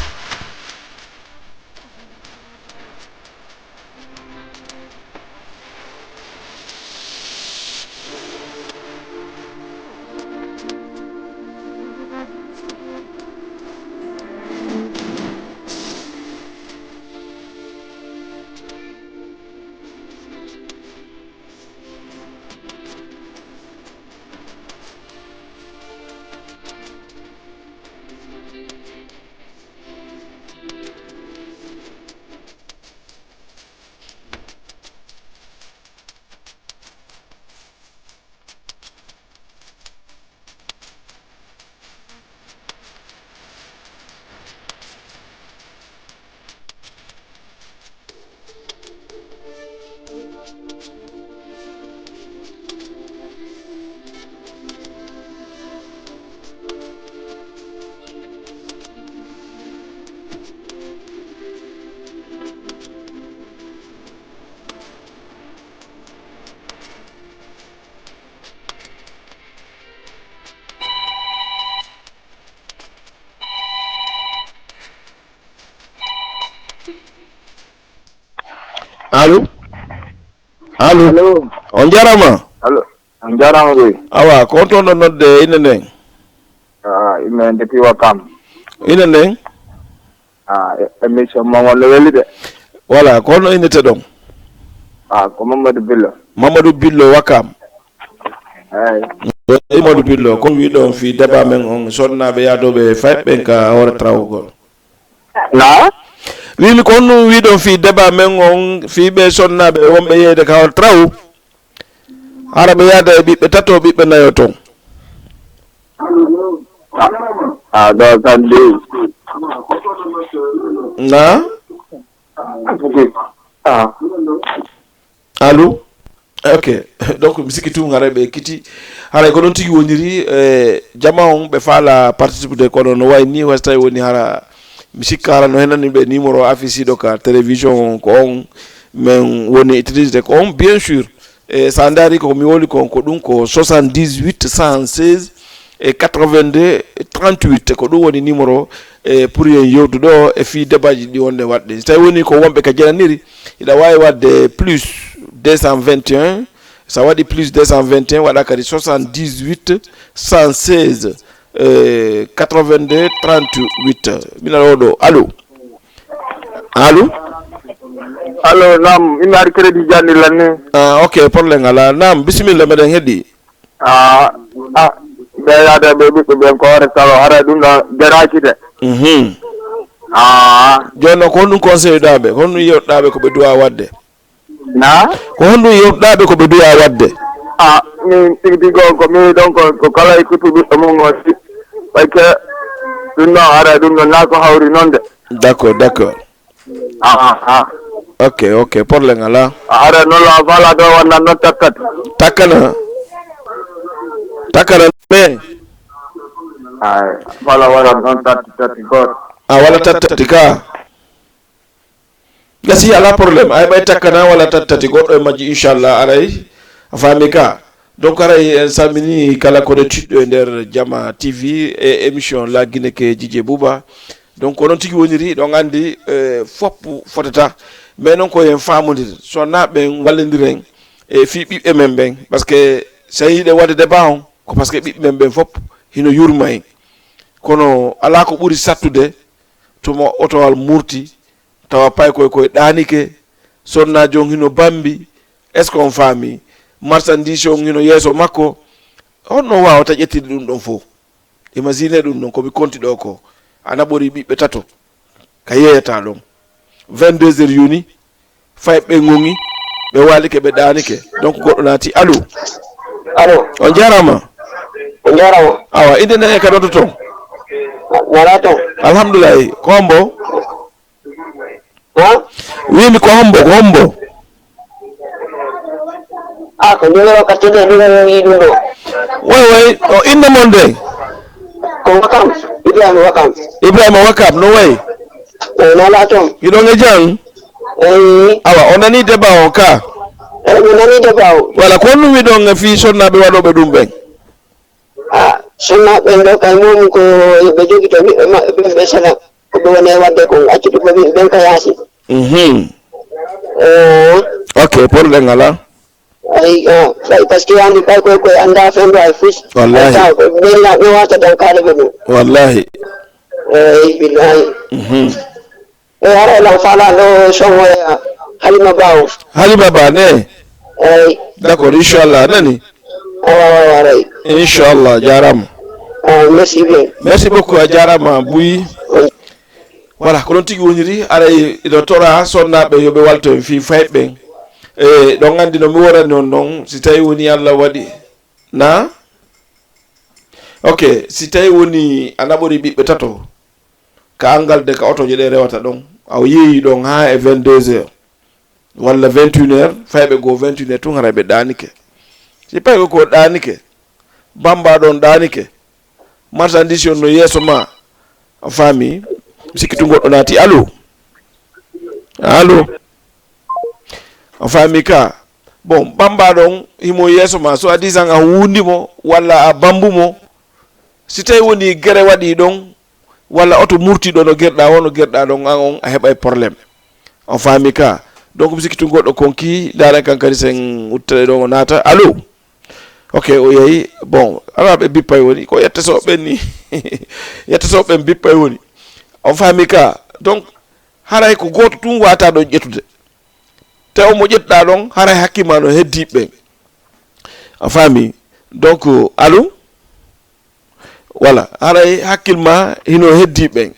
[SPEAKER 2] Allo allo
[SPEAKER 4] allo
[SPEAKER 2] on jarama
[SPEAKER 4] allo on jarama boy
[SPEAKER 2] awa ko to no nodde ine nden
[SPEAKER 4] ine depuis Wakam
[SPEAKER 2] ine nden
[SPEAKER 4] émission mo wala weli de
[SPEAKER 2] voilà ko no ine te don
[SPEAKER 4] ko Mamadou Billo
[SPEAKER 2] Wakam
[SPEAKER 4] ay
[SPEAKER 2] e modu pillo ko wi don fi débat men on sonna be yado be fay ben ka hore trawgol
[SPEAKER 3] na
[SPEAKER 2] wi mi ko no wi don fi débat men on fi be sonna be wonbe yede ka hore traw ara be yada bibbe tato bibbe nayo ton
[SPEAKER 3] do tande
[SPEAKER 2] na allo ok donc misiki tu ngare be kiti hara ko don tigi woniri jama on be fala participe de ko no way ni wasta woni hara misikara no henani be numéro affiché do ka télévision ko on men woni utiliser ko on bien sûr ça ndari ko mi woli ko dum ko 78 116 et 82 38 ko dum woni numéro pour yen yewdu do e fi débatji di wonde wadde tay woni ko wombe ka jelaniri ida wawi wadde plus 221 ça wadi plus 221 wada kadi 78 116 82 38 mina rodo allo
[SPEAKER 3] nam inaari crédit jandi lanni
[SPEAKER 2] ok problème ala nam bismillah meden heddi
[SPEAKER 3] be yaade be bibbe ben ko hore salo hara dum do derakite
[SPEAKER 2] jonno ko dum conseil dabe ko dum yewdabe ko be duwa wadde
[SPEAKER 3] na
[SPEAKER 2] ko hondu yewdabe ko be duwa wadde
[SPEAKER 3] mi tigi go ko mi don ko kala ikutu bi mo ngoti parce dum no hara dum do na ko hawri nonde
[SPEAKER 2] d'accord ok problème ala
[SPEAKER 3] hara no la fala do wonna no
[SPEAKER 2] takana me
[SPEAKER 3] fala wala non tatti god
[SPEAKER 2] wala tatti ka gasi ala problème ay bay takana wala tatti goddo e maji inshallah aray afami ka donc aray samini kala ko de tuddo der Jama TV et émission la Guinée ke Djidje Bouba donc onon tigi woniri do gandi fop fotata mais non ko en famondir so na be wallendiren e fi bibbe men ben parce que say de wade débat on ko parce que bibbe men ben fop hino yurmay kono ala ko buri sattude to mo otowal murti tawa pay koy danike sonna jong hino bambi est ce qu'on fami marchandise on hino yeso makko onno wawata jettide dum don fo imagine dum non ko bi konti do ko anabori bibbe tato kayeyata don 22h yuni fay be ngongi be walike be danike donc goddo nati allo on jarama awa inde ne ka doto ton
[SPEAKER 3] wala to
[SPEAKER 2] alhamdulillah ko hombo wimi ko hombo
[SPEAKER 3] ko numéro carte de ni dundo
[SPEAKER 2] way o inde monde
[SPEAKER 3] ko wakam
[SPEAKER 2] Ibrahima wakam no way
[SPEAKER 3] no la to
[SPEAKER 2] ido ngejang awa onani deba o ka
[SPEAKER 3] onani deba o
[SPEAKER 2] wala ko nu wi do ngafi sonna be wado be dum ben
[SPEAKER 3] sonna be do kay mum ko be jogi to be sala ko be wona wadde ko acci to be ben ka yasi
[SPEAKER 2] ok pour le ngala
[SPEAKER 3] parce que andi kay ko anda fendo ay fus
[SPEAKER 2] wallahi
[SPEAKER 3] ben la no wata dan kala be
[SPEAKER 2] wallahi
[SPEAKER 3] billahi ara la fala lo songo ya halima ba
[SPEAKER 2] ne d'accord inshallah nani inshallah jaram merci beaucoup jarama buyi voilà ko non tigi woniri aray doctora sonna be yobe walto fi faybe do ngandi no mi worani non si tay woni Allah wadi na ok si tay woni anabori bibbe tato ka angal de ka auto je de rewata don aw yeyi don ha e 22h wala 21h faybe go 21h tun harabe danike si pay ko danike bamba don danike marchandise no yeso ma fami sikitu goddo nati allo fami ka bon bamba don himo yeso ma so adi sanga wundi mo wala a bambu mo si tay woni gere wadi don wala auto murti do no gerda wono gerda don on a heba problème on fami ka donc sikitu goddo konki dara kankari sen utte do nata allo ok o yeyi bon ala be bipay woni ko yetta so benni yetta so ben bipay woni on fami ka donc haray ko goto tun wata do jettude te o mo jetta don haray hakkima no heddi be on fami donc allo voilà haray hakkilma hino heddi ɓen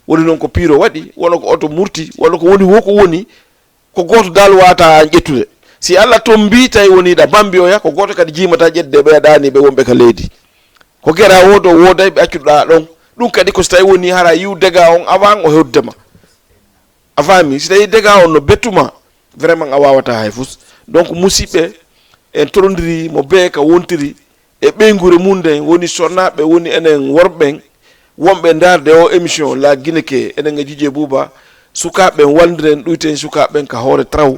[SPEAKER 2] woni noon ko piiro waɗi wona ko oto murti walla ko woni woko woni ko goto dal wata ƴettude si Allah to mbi tawi woniɗa bambi o ya ko goto kadi jimata ƴetde ɓeeɗani ɓe wonɓe ka leydi ko guera wodo woday ɓe accuɗa ɗon ɗum kadi ko so tawi woni hara yiw dega on avant o heddema a faami si tawi dega on no bettuma vraiment a wawata hay fus donc musidɓe en torondiri mo be ka wontiri e ɓeygure mum nden woni sonnaɓe woni enen worɓen wonɓe darde o émission la guineke enen e Dj Bouba sukaɓen waldiren ɗuyten sukaɓen ka hoore traw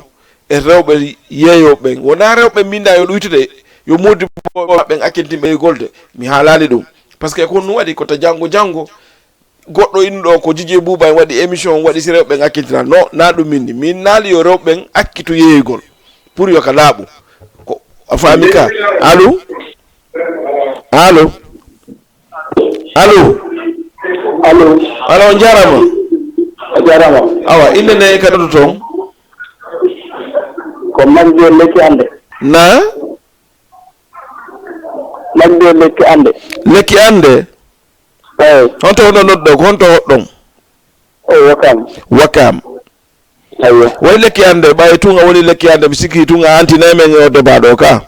[SPEAKER 2] e rewɓe yeeyoɓen wona rewɓe minda yo ɗuytude yo modi ɓen accentimɓe ɓeygolde mi haalali ɗum par ce que ko ɗum waɗi kota janggo goɗɗo innuɗo ko Dj Bouba en waɗi émission waɗi si rewɓen accintina non na ɗum minni min naali yo rewɓen accitu yeeygol pour yo ka laaɓu ko a faami ka allo allo allo
[SPEAKER 3] allo
[SPEAKER 2] allo on jarama awa inde nde ka ɗoto toon
[SPEAKER 3] ko magde lekki ande
[SPEAKER 2] na
[SPEAKER 3] magde lekki ande eyi
[SPEAKER 2] honto hoɗon nodɗo ko honto hoɗɗon wakam
[SPEAKER 3] ayyo
[SPEAKER 2] way lekki ande ɓawi tunga woni lekki ande mi sikki tunga antinay men o débat ka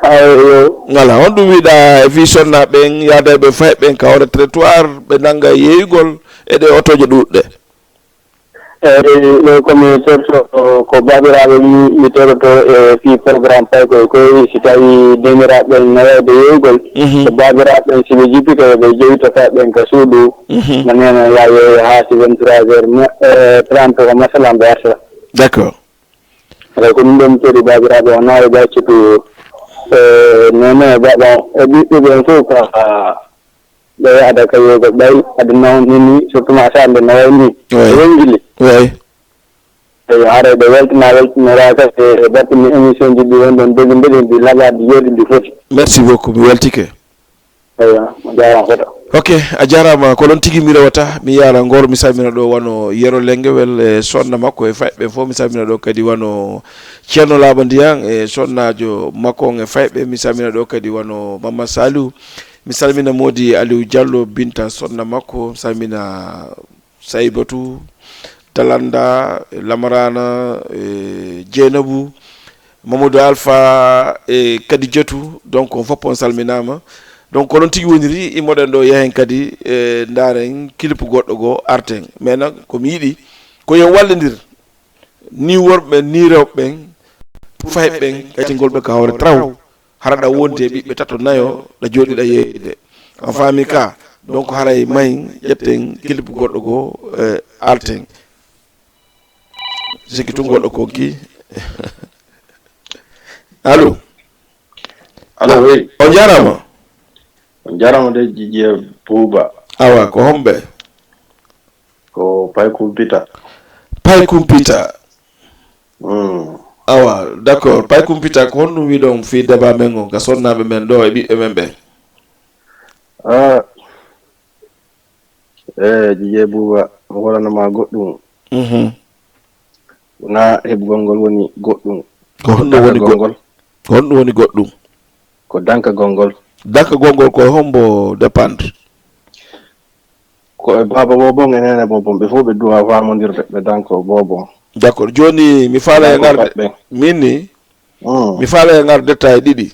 [SPEAKER 3] ayyo
[SPEAKER 2] voilà on ɗum wiɗa e fi sonnaɓen yaada ɓe fayɓen ka hoore trottoir ɓe nanga yeeygol e ɗe otoje ɗuɗɗe
[SPEAKER 3] eyyi komi torto ko babiraɓe mi toroto e fi programme paykoy koy si tawi demiraɓe nawede yeygol ko babiraɓe siɓe jippito ɓe jewtata ɓen ka suudu mo nena yaye ha si 23h30 ko masalan ɓe arta
[SPEAKER 2] d' accord
[SPEAKER 3] aɗa ko ɗum ɗon mi toɗi babiraɓe o nawi ɓaccitu nene baɓa e ɓiɓɓe ɓen fof ko ɓe aɗa ka yeygol ɓay aɗa nawnini surtout ma sa nde nawayi ni wonjili
[SPEAKER 2] oui
[SPEAKER 3] eyi haara ɓe weltinora kadi e battini émission ji ɗi wonɗon dogi mbeɗi ɗi laɓaɗi yooɗi ɗi foti
[SPEAKER 2] merci beaucoup mi weltike
[SPEAKER 3] eyi mo jarama foto
[SPEAKER 2] ok a jarama ko ɗon tigui mi rewata mi yara ngor mi salmina ɗo wano Yero Lenguewel e sonna makko e fayɓe fof mi salmina ɗo kadi wano ceerno Laba Ndiyan e sonnajo makko e fayɓe mi salmina ɗo kadi wano Mamadou Saliou mi salmina Modi Aliou Diallo Binta sonna makko mi salmina Saybatou Talanda Lamarana Dieynabou Mamadou Alpha e kadi Dietou donc on fof on salminama donc ko non tigi woniri immoɗen ɗo yahen kadi e ndaren clip goɗɗo go arten mais nak komi yiiɗi ko yo wallodir ni worɓe ni rewɓe fayɓen kacingolɓe ka hawre traw haraɗa wonde ɓiɓɓe tato nayo ɗa jooɗiɗa yeeyde en faami ka donc haray may ƴetten clip goɗɗo go arten sikki tun goɗɗo konki allo
[SPEAKER 7] oui
[SPEAKER 2] on jarama
[SPEAKER 7] jarama de Dj Bouba
[SPEAKER 2] awa ko homɓe
[SPEAKER 7] ko Pay
[SPEAKER 2] Kumpita awa d' accord Pay Kumpita ko honɗum wiɗon fi débat men o ga sonnaɓe men ɗo e ɓiɓɓe men ɓe
[SPEAKER 7] Dj Bouba mo waɗanoma goɗɗum wona heɓugol ngol woni goɗɗum
[SPEAKER 2] ko honɗum woni goɗɗum ko honɗum woni goɗɗum
[SPEAKER 7] ko dankagol ngol
[SPEAKER 2] ko hombo dépendre
[SPEAKER 7] ko e baba bobon e nene bobon ɓe fof ɓe duwa famodirde ɓe danko bobon
[SPEAKER 2] d' accord joni mi faala e ngarde minni mi faala e ngarde détail ɗiɗi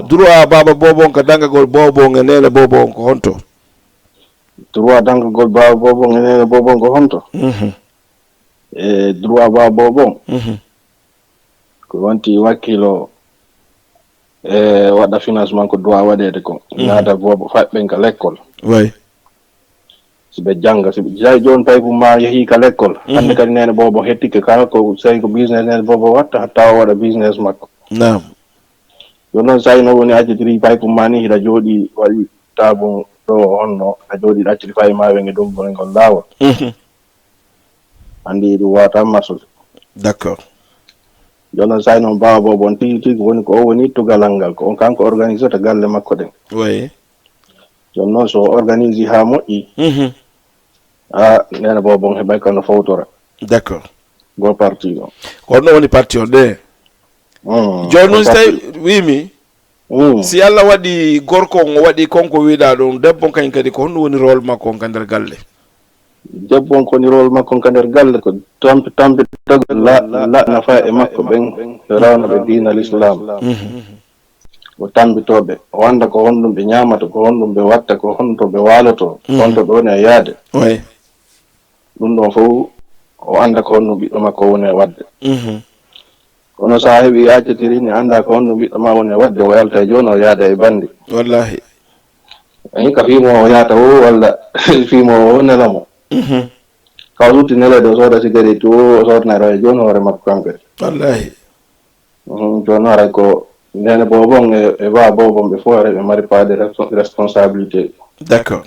[SPEAKER 2] droit baba bobon ko dankagol bobon e nene bobon ko honto
[SPEAKER 7] droit dankagol baba bobon e nene bobon ko honto e droit baba bobon ko wanti wakkilo e waɗa financement ko doit waɗede ko naata bobo faɓɓen ka l'école
[SPEAKER 2] way
[SPEAKER 7] siɓe janga siɓe jayi joni paybu ma yeehi ka l'école hande kadi nene bobo hettike kala ko sayi ko business nene bobo watta hatta o waɗa business makko
[SPEAKER 2] nam
[SPEAKER 7] joni noon sayi no woni accitiri paybu ma ni hiɗa jooɗi waɗi tabum ɗo honno a jooɗi acciti fayi ma wenge ɗum ngol lawol andi ɗum wata marsude
[SPEAKER 2] d' accord
[SPEAKER 7] jonon say noon bawa bobon tigi woni ko o woni tugalal ngal ko on kanko organise to galle makko ɗen
[SPEAKER 2] oui
[SPEAKER 7] joni noon so organise ha moƴƴi nena bobon heɓay kano fawtora
[SPEAKER 2] d' accord
[SPEAKER 7] go parti ɗo
[SPEAKER 2] ko honno woni parti o ɗe joni noon so tawi wimi si Allah waɗi gorko o waɗi konko wiɗa ɗum debbo kañ kadi ko honɗum woni rôle makko ka nder galle
[SPEAKER 7] debbo ko ni rôle makko ka nder galle ko tampi la nafa e makko ɓen rawna ɓe diina l'islam o tambitoɓe o anda ko honɗum ɓe ñamata ko honɗum ɓe watta ko honto ɓe waloto honto ɓe woni e yaade ɗum ɗon fof o anda ko honɗum ɓiɗɗo makko woni e wadde kono sa heeɓi accatiri ni anda ko honɗum ɓiɗɗo ma woni e wadde o yalta e joni o yaada e bandi
[SPEAKER 2] wallahi
[SPEAKER 7] ka fimo o yata o walla fimo o nelamo kaw sutti nelede o sooda cigarette o sordnaro e joni hoore makko kamɓe
[SPEAKER 2] wallahi
[SPEAKER 7] joni haray ko ndene bobon e wa bobon ɓe fof ɓe mari pas de responsabilité
[SPEAKER 2] d'accord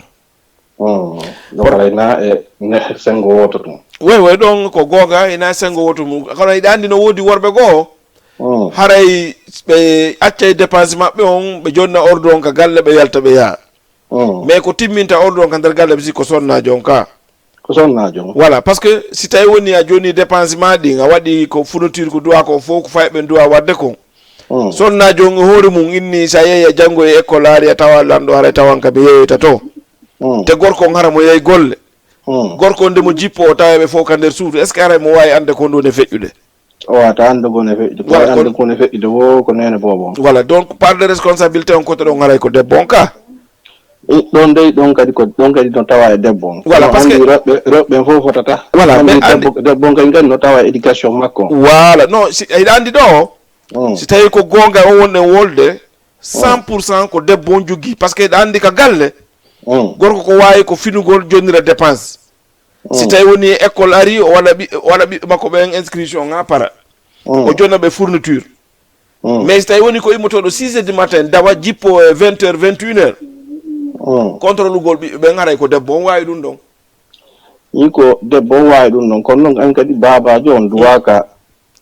[SPEAKER 7] donc haray na e ne sengo woto tum
[SPEAKER 2] way ɗon ko gonga ina sengo woto mum kono yiɗa andi no woodi worɓe goo haray ɓe acca e dépense maɓɓe on ɓe jonna ordo on ka galle ɓe yalta ɓe yaha mais ko timminta ordo on ka nder galle ɓe si ko sonnajo on ka
[SPEAKER 7] ko sonnajo
[SPEAKER 2] voilà par ce que si tawi woni a joni dépense ma ɗi a waɗi ko fourniture ko duwa ko fof ko fayi ɓe duwa wadde ko sonnajo on e hoore mum inni sa yeeyi a janggo e école ari a tawa lanɗo haray tawan ka ɓe yeyoyta to te gorko on hara mo yeeyi golle gorko nde mo jippo o tawa ɓe fof ka nder suudu est ce que aray mo wawi ande ko ndone feƴƴude
[SPEAKER 7] o wata ande bone feƴƴude ande kone feƴƴude wo ko nene bobo
[SPEAKER 2] voilà donc part de responsabilité on côté ɗon haray ko debbo on ka
[SPEAKER 7] ɗon dey ɗon kadi ko ɗon kadi no tawa e debbo on
[SPEAKER 2] voilà parce que
[SPEAKER 7] rewɓe fof fotata
[SPEAKER 2] voilà
[SPEAKER 7] debbo on kadi kadi no tawa éducation makko
[SPEAKER 2] voilà non si aɗa andi ɗo si tawi ko gonga on wonɗen wolde 100% ko debbo on jogui par ce que ɗa andi ka galle gorko ko wawi ko finugol jonnira dépense si tawi woni école ari o waɗa ɓiɓɓe makko ɓen inscription ha para o jonna ɓe fourniture mais si tawi woni ko immotoɗo 6 heures du matin dawa jippo e 20 heures 21 heures contrôle ugol ɓiɓɓe ɓen haray ko debbo on wawi ɗum ɗon
[SPEAKER 7] yi ko debbo on wawi ɗum ɗon kono noon an kadi babajo on duwaka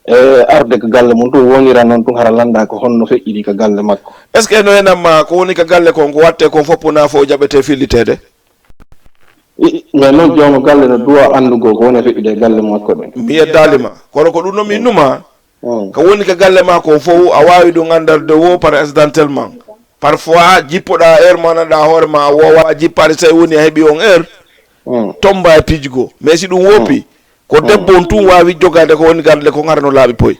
[SPEAKER 7] e arde ko galle mum ɗum wonira noon ɗum hara landa ko honno feƴƴiɗi ko galle makko
[SPEAKER 2] est ce que no henanma ko woni ko galle kon ko watte kon foppuna fo jaɓete fillitede
[SPEAKER 7] mais noon joomo galle no duwa andugo ko woni feƴƴude e galle makko ɗen
[SPEAKER 2] mi yeddalima kono ko ɗum noon mi innuma ko woni ko galle ma kon fof a wawi ɗum andarde wo par accidentellement parfois jippoɗa heure mo ananɗa hoore ma a wowa jippade so woni a heeɓi on heure tomba e pijugo mais si ɗum woppi ko debbo on tun wawi jogade ko woni galle ko gara no laaɓi poy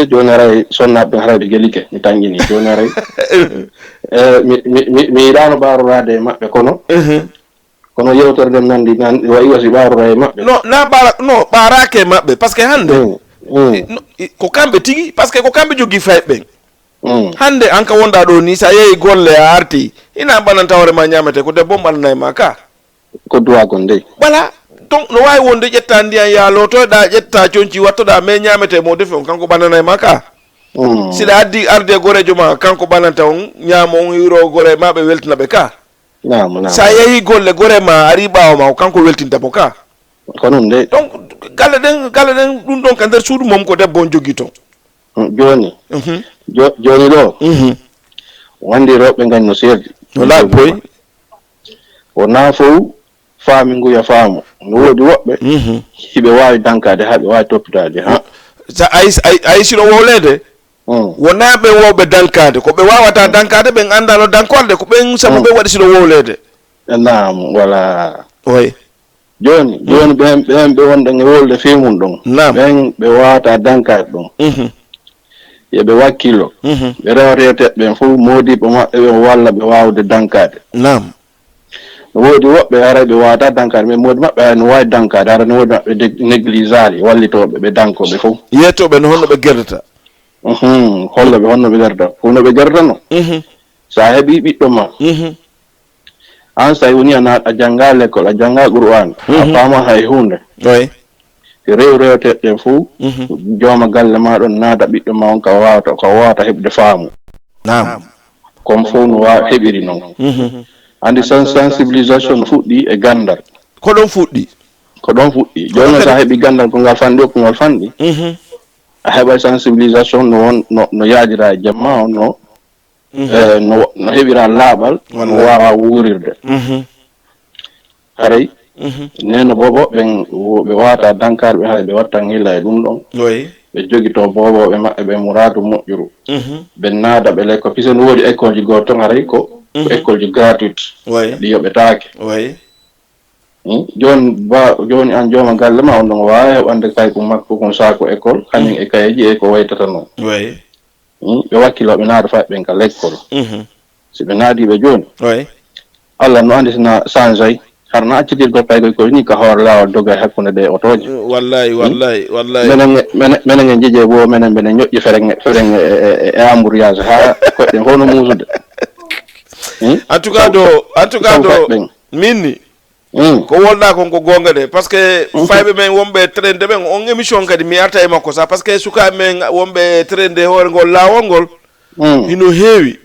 [SPEAKER 7] joni haray sonnaɓe harayɓe gelike mi tanƴini joni haray mi yiɗano ɓarorade e maɓɓe kono yewtere nden nandi wayi wasi ɓarora e maɓɓe
[SPEAKER 2] no ɓarake e maɓɓe par ce que hande ko kamɓe tigui par ce que ko kamɓe jogui fayɓe ɓen hande an ka wonɗa ɗo ni sa yeeyi golle a arti ina ɓananta hoore ma ñamete ko debbo ɓanana e ma ka
[SPEAKER 7] ko duwagol ndey
[SPEAKER 2] voilà donc no wawi wonde ƴetta ndiyan yalotoɗa ƴetta conci wattoɗa mais ñamete mo defi on kanko ɓanana e ma ka siɗa addi arde gorejo ma kanko ɓananta on ñaamo on wiro gore ma ɓe weltina ɓe ka sa yeehi golle gore ma ari ɓawa ma ko kanko weltintamo ka
[SPEAKER 7] ko noon de
[SPEAKER 2] donc galle ɗen ɗum ɗon ka nder suudu mom ko debbo on jogui toon
[SPEAKER 7] joni joni ɗo wandi rewɓe gañ no serdi
[SPEAKER 2] no laaɓi poy
[SPEAKER 7] wona fof faami nguya faamu no woodi woɓɓe hiɓe wawi dankade ha ɓe wawi toppitade ha
[SPEAKER 2] sa ayi sino wowlede wona ɓe wowɓe dankade ko ɓe wawata dankade ɓen andano dankorde ko ɓen sabu ɓe waɗi sino wowlede
[SPEAKER 7] nam voilà
[SPEAKER 2] oui
[SPEAKER 7] joni ɓen ɓe wonɗen e wolde femum ɗon ɓen ɓe wawata dankade ɗon yeɓe wakkilo ɓe rewreteɓe ɓen fof modiɓe maɓɓe ɓe walla ɓe wawde dankade
[SPEAKER 2] nam
[SPEAKER 7] no woodi woɓɓe ara ɓe wawata dankade mais modi maɓɓe ara no wawi dankade ara no woodi maɓɓe néglisali wallitoɓe ɓe dankoɓe fof
[SPEAKER 2] yettoɓe no honno ɓe gerdata
[SPEAKER 7] holloɓe honno ɓe gerdata fof no ɓe gerdatano sa heeɓi ɓiɗɗo ma an sa woni a jangga l'école a jangga Qur'an a faama hay hunde rewreteɓe ɓen fof jooma galle ma ɗon naada ɓiɗɗo ma on ka wawata heɓde faamu comme fof no wawi heɓiri noon andi sensibilisation fuɗɗi e gandal
[SPEAKER 2] ko ɗon fuɗɗi
[SPEAKER 7] joni sa heeɓi gandal ko ngal fanɗi ko ngal fanɗi a heɓa sensibilisation no yaadira e jamma on no heɓira laaɓal no wawa wuurirde haray neno bobo ɓe wawata dankade ɓe haɗa ɓe watta hila e ɗum ɗon ɓe jogito boboɓe maɓɓe ɓe muradu moƴƴuru ɓe naada ɓe lekko pise no woodi école ji goo ton aray ko école ji gratuite ɗi yoɓetaake joni an jooma galle ma on ɗon waawi heɓande kayko makko kon saako école kañum e kayeji e ko waytata noon ɓe wakkilo ɓe naada fa ɓen ka l'école si ɓe naadiɓe jooni Allah no andi sina change ay harna accitirgol paygoy koye ni ka hoore laawol doga hakkunde ɗe otoje
[SPEAKER 2] wallahi
[SPEAKER 7] menen en jije bo menen ɓene ñoƴƴi fereng e embouteillage ha koɗɗen fof no muusude
[SPEAKER 2] en tout cas ɗo minni ko wolɗa kon ko gonga de par ce que fayɓe men wonɓe trainde ɓen on émission kadi mi arta e makko sa par ce que sukaɓe men wonɓe trainde hoore ngol laawol ngol hino heewi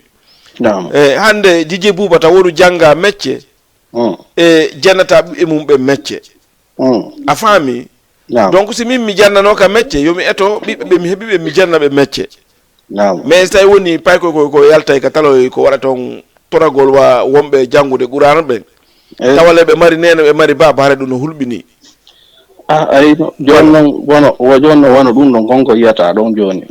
[SPEAKER 2] hande Dj Boubata woɗu jangga métier e jannata ɓiɓɓe mum ɓe métier a faami donc si min mi jannano ka métier yomi eto ɓiɓɓe ɓe mi heeɓi ɓe mi janna ɓe métier mais so tawi woni payko ko yaltay ka taloy ko waɗa toon toragol wa wonɓe janngude qur'an ɓen tawale ɓe mari nene ɓe mari baba haare ɗum no hulɓini
[SPEAKER 7] ay joni noon wono ɗum ɗon gonko yiyata ɗon joni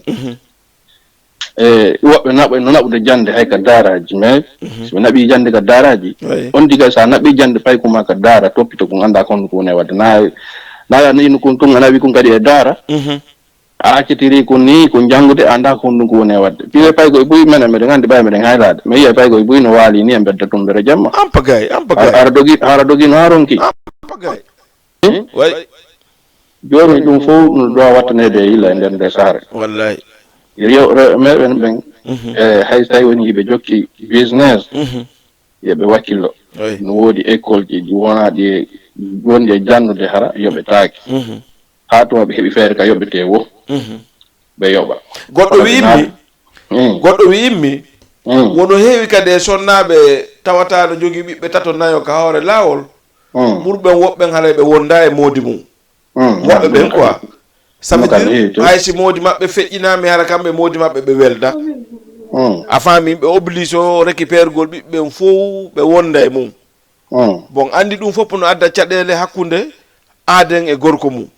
[SPEAKER 7] woɓɓe naɓa no naɓude jande hay ka daaraji mais so ɓe naɓi jande ka daaraji on diga sa naɓi jande payko ma ka daara toppito kon anda kon ko woni wadde naga nino kon a nawi kon kadi e daara a accitiri kon ni ko janngude anda kon ɗum ko woni wadde pile payko e buy menen meɗen andi ɓay meɗen haylade mais yiya payko e buy no waali ni e bedda tum ɓere jamma hara dogi no ha ronki joni ɗum fof no ɗo wattanede e yilla e nder nde saare
[SPEAKER 2] wallahi
[SPEAKER 7] meɓen ɓen hay so tawi woni yiɓe jokki business yoɓe wakkillo no woodi école ji wonaɗi wonde e jannude hara yoɓe taaki ha tuma ɓe heeɓi feere ka yoɓete wo ɓe yoɓa
[SPEAKER 2] goɗɗo wi'immi wono heewi kadi e sonnaɓe tawata no jogii ɓiɓɓe tato nayo ka hoore laawol ɓurɓen woɓɓen haala ɓe wonda e moodi mum woɓɓe ɓen quoi ça veut dire hay si moodi maɓɓe feƴƴinami hara kamɓe moodi maɓɓe ɓe welda a faami ɓe oblige o récupére gol ɓiɓɓen fof ɓe wonda e mum bon andi ɗum fof no adda caɗele hakkunde aaden e gorko mum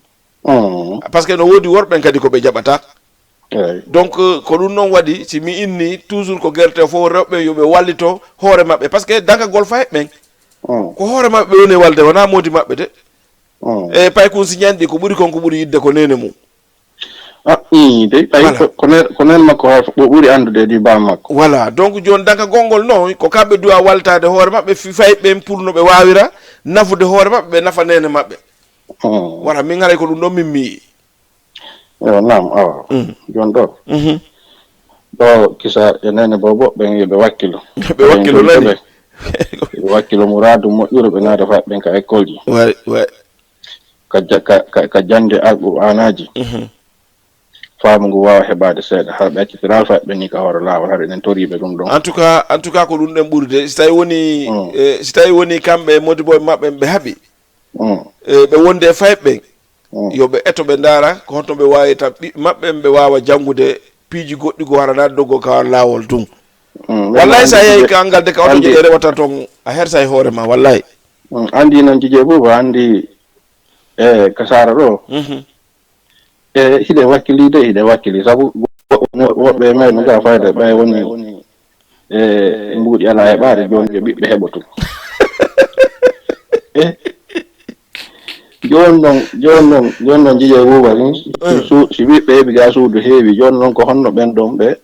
[SPEAKER 2] par ce que no woodi worɓen kadi ko ɓe jaɓata donc ko ɗum noon waɗi si mi inni toujours ko guerte fof rewɓe yoɓe wallito hoore maɓɓe par ce que dankagol fa heɓɓen ko hoore maɓɓe ɓe woni walde wona moodi maɓɓe de e pay kun si ñanɗi ko ɓuri kon ko ɓuri yidde ko nene mum
[SPEAKER 7] de ko nen makko ɓuri andude di bam makko
[SPEAKER 2] voilà donc joni danka gongol noon ko kamɓe duwa waltade hoore maɓɓe fay ɓen pour no ɓe wawira nafude hoore maɓɓe ɓe nafa nene maɓɓe voilà min haray ko ɗum ɗon min miyi
[SPEAKER 7] nam awa joni ɗo kisa e nene bobo ɓen yoɓe wakkilo
[SPEAKER 2] ɓe wakkilo nani
[SPEAKER 7] ɓe wakkilo muradu moƴƴuɗo ɓe naada fa ɓen ka école ji ka jande alqur'anaji faamu ngu wawa heɓade seeɗa har ɓe accitiral fa ɓe ni ka hoore laawol haɗa enen toriɓe ɗum ɗon
[SPEAKER 2] en tout cas ko ɗum ɗen ɓurde si tawi woni kamɓe modiboɓe maɓɓe ɓe haaɓi ɓe wonde fayɓe yoɓe eto ɓe ndaara ko honto ɓe wawi tan ɓiɓɓe maɓɓe ɓe wawa janngude piiji goɗɗi go harana doggo ka laawol tun wallahi sa yeehi ka ngal de ka oto jeɗe rewata toon a hersa e hoore ma wallahi
[SPEAKER 7] andi noon Dj Boubou andi ka saara ɗo hiɗe wakkili sabu woɓɓe meɗen ga fayde ɓay woni mbuuɗi ala heɓade joni ɓe ɓiɓɓe heɓotu joni noon Dj Boubou si ɓiɓɓe heeɓi ga suudu heewi joni noon ko honno ɓen ɗon ɓe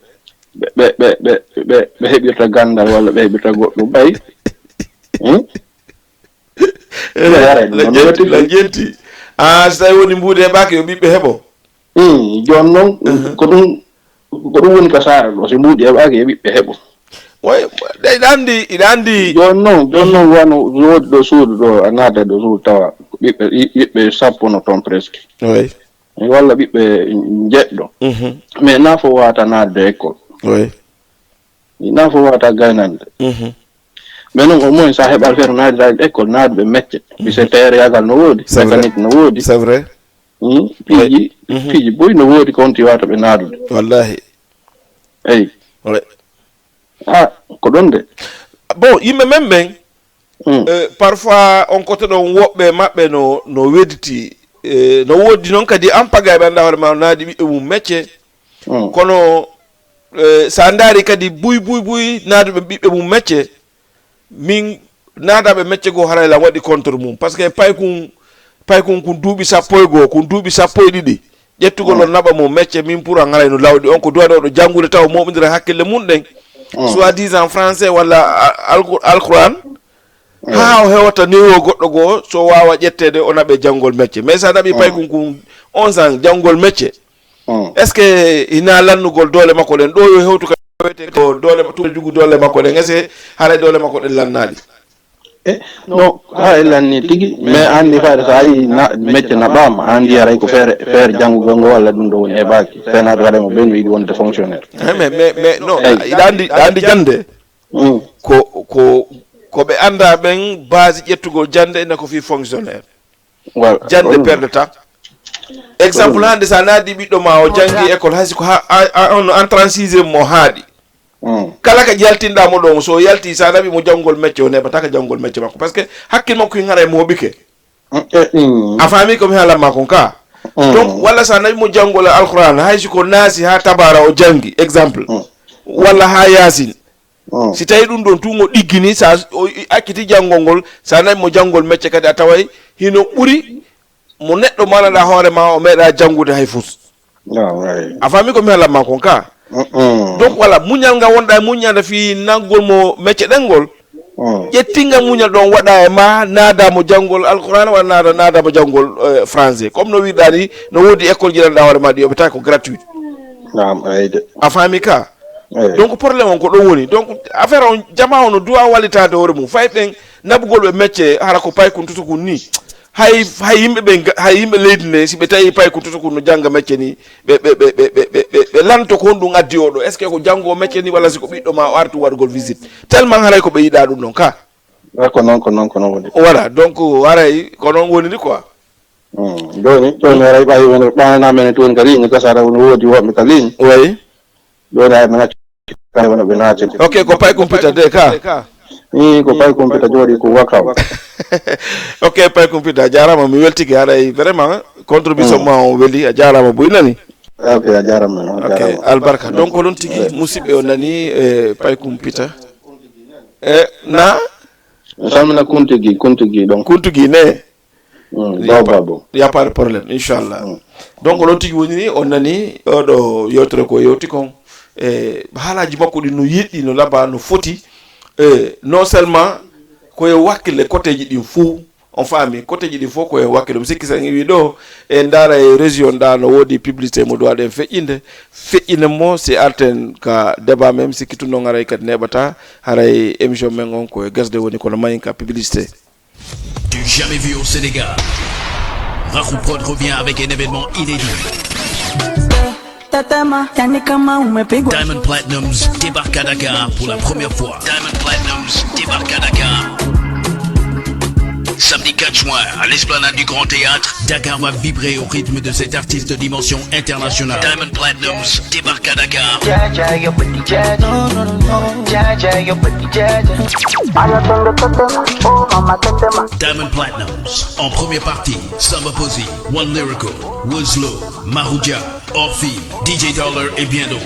[SPEAKER 7] heɓirta gandal walla ɓe heɓirta goɗɗum ɓay
[SPEAKER 2] la jenti so tawi woni mbuuɗi heɓaki yo ɓiɓɓe heɓo
[SPEAKER 7] joni noon ko ɗum woni ka saara ɗo so mbuuɗi heɓaki yo ɓiɓɓe heɓo
[SPEAKER 2] iɗa andi
[SPEAKER 7] joni noon wano woodi ɗo suudu ɗo a naata ɗo suudu tawa ɓiɓɓe sappo no toon presque walla ɓiɓɓe jeɗɗo mais na fo wata naatde école na fo wata gaynande mais noon au moins sa heɓal feere naadiraade école naaduɓe métier bisetere yagal no woodi mécanique no woodi
[SPEAKER 2] c'est vrai
[SPEAKER 7] piiji boyi no woodi konti wata ɓe naadude
[SPEAKER 2] wallahi
[SPEAKER 7] eyi ko ɗon de
[SPEAKER 2] bon yimɓe men ɓen parfois on koto ɗon woɓɓe maɓɓe no wedditi no wodi non kadi an paga be anda hore ma naadi bi mum mecce kono sa ndari kadi buy naadu be bibbe mum mecce min naada be mecce go harayla wadi contre mum parce que pay kun kun duubi sappo go kun duubi sappo didi jettugol on naba mum mecce min pour an haray no lawdi on ko duwado do jangude taw momindira hakkille mun den soit disant français wala alquran ha o hewata niwo goddo go so wawa jettede o nabe jangol mecce mais sa nabi pay kun 11 ans jangol mecce est ce que ina lannugol dole makko den do yo hewtu ka wete ko dole to jugu dole makko den ngese haray dole makko den lannali
[SPEAKER 7] no ha lanni tigi mais andi faade sa yi na mecce na bam andi aray ko faire jangugo ngo walla dum do woni e baaki fena do mo ben wi wonde fonctionnaire
[SPEAKER 2] mais no andi jande ko be anda ben base jettugol jande ene ko fi fonctionnaire jande perde temps exemple hande sa naadi biddo ma o jangi école hasi ko on en 36e mo haadi kala ka jaltinda mo do so yalti sa nabi mo jangol mecce o nebata ka jangol mecce makko parce que hakkil makko ngara mo bike a fami ko mi hala makko ka donc wala sa nabi mo jangol alquran haysi ko nasi ha tabara o jangi exemple wala ha yasin si tawi dum don tungo diggini sa akiti jangol sa nabi mo jangol mecce kadi a taway hino buri mo neddo manada hoore ma o meeda jangude hay fus a fami ko mi hala makko ka donc wala munyal nga wonda munyal fi nangol mo mecce dengol jettinga munyal don wada e ma nada mo jangol alquran wa nada mo jangol français comme no wi dani no wodi école jilanda hoore ma di obita ko gratuit a fami ka donc problème on ko do woni donc affaire on jama on doit walitade hoore mum fay ben nabugol be mecce hara ko pay kun tutu kun ni hay yimbe leydi ne si be tawi pay ko tutu no janga mecce ni be lanto ko ndum addi odo est ce que ko jango mecce ni wala si ko biddo ma artu wadgol visite tellement haray ko be yida dum non ka
[SPEAKER 7] ko non woni
[SPEAKER 2] voilà donc haray ko non woni ni quoi
[SPEAKER 7] doni haray bayi won bana men ton kali ni kasara won wodi wo mi kali
[SPEAKER 2] oui
[SPEAKER 7] doni ay mana kay wona be naati
[SPEAKER 2] ok ko pay computer de ka
[SPEAKER 7] ni ko pay computer jodi ko wakaw
[SPEAKER 2] ok pay computer jarama mi weltiki haray vraiment contribution ma on weli a jarama boy nani
[SPEAKER 7] ok a jarama
[SPEAKER 2] ok albarka donc lon tigi musibe on nani pay computer na
[SPEAKER 7] samna kuntigi donc
[SPEAKER 2] kuntigi ne
[SPEAKER 7] babo
[SPEAKER 2] y a pas de problème inchallah donc lon tigi woni on nani odo yotre ko yoti kon halaji makko di no yeddi no laba no foti non seulement ko e wakile côté ji din fou on fami côté ji din fou ko e wakile mo sikki sangi wi do e ndara e région da no wodi publicité mo doade feƴƴinde mo c'est alten ka débat même sikki tuno ngaray kat nebata haray émission men on ko e gasde woni ko no mayin ka publicité
[SPEAKER 8] du jamais vu au Sénégal. Rakhou Prod revient avec un événement inédit. Diamond Platnumz débarque à Dakar pour la première fois. Diamond Platnumz débarque à Dakar. Samedi 4 juin, à l'esplanade du Grand Théâtre, Dakar va vibrer au rythme de cet artiste de dimension internationale. Diamond Platnumz débarque à Dakar. Diamond Platnumz, en première partie, Samba Posey, One Lyrical, Woozlo, Marouja, Orphy, DJ Dollar et bien d'autres.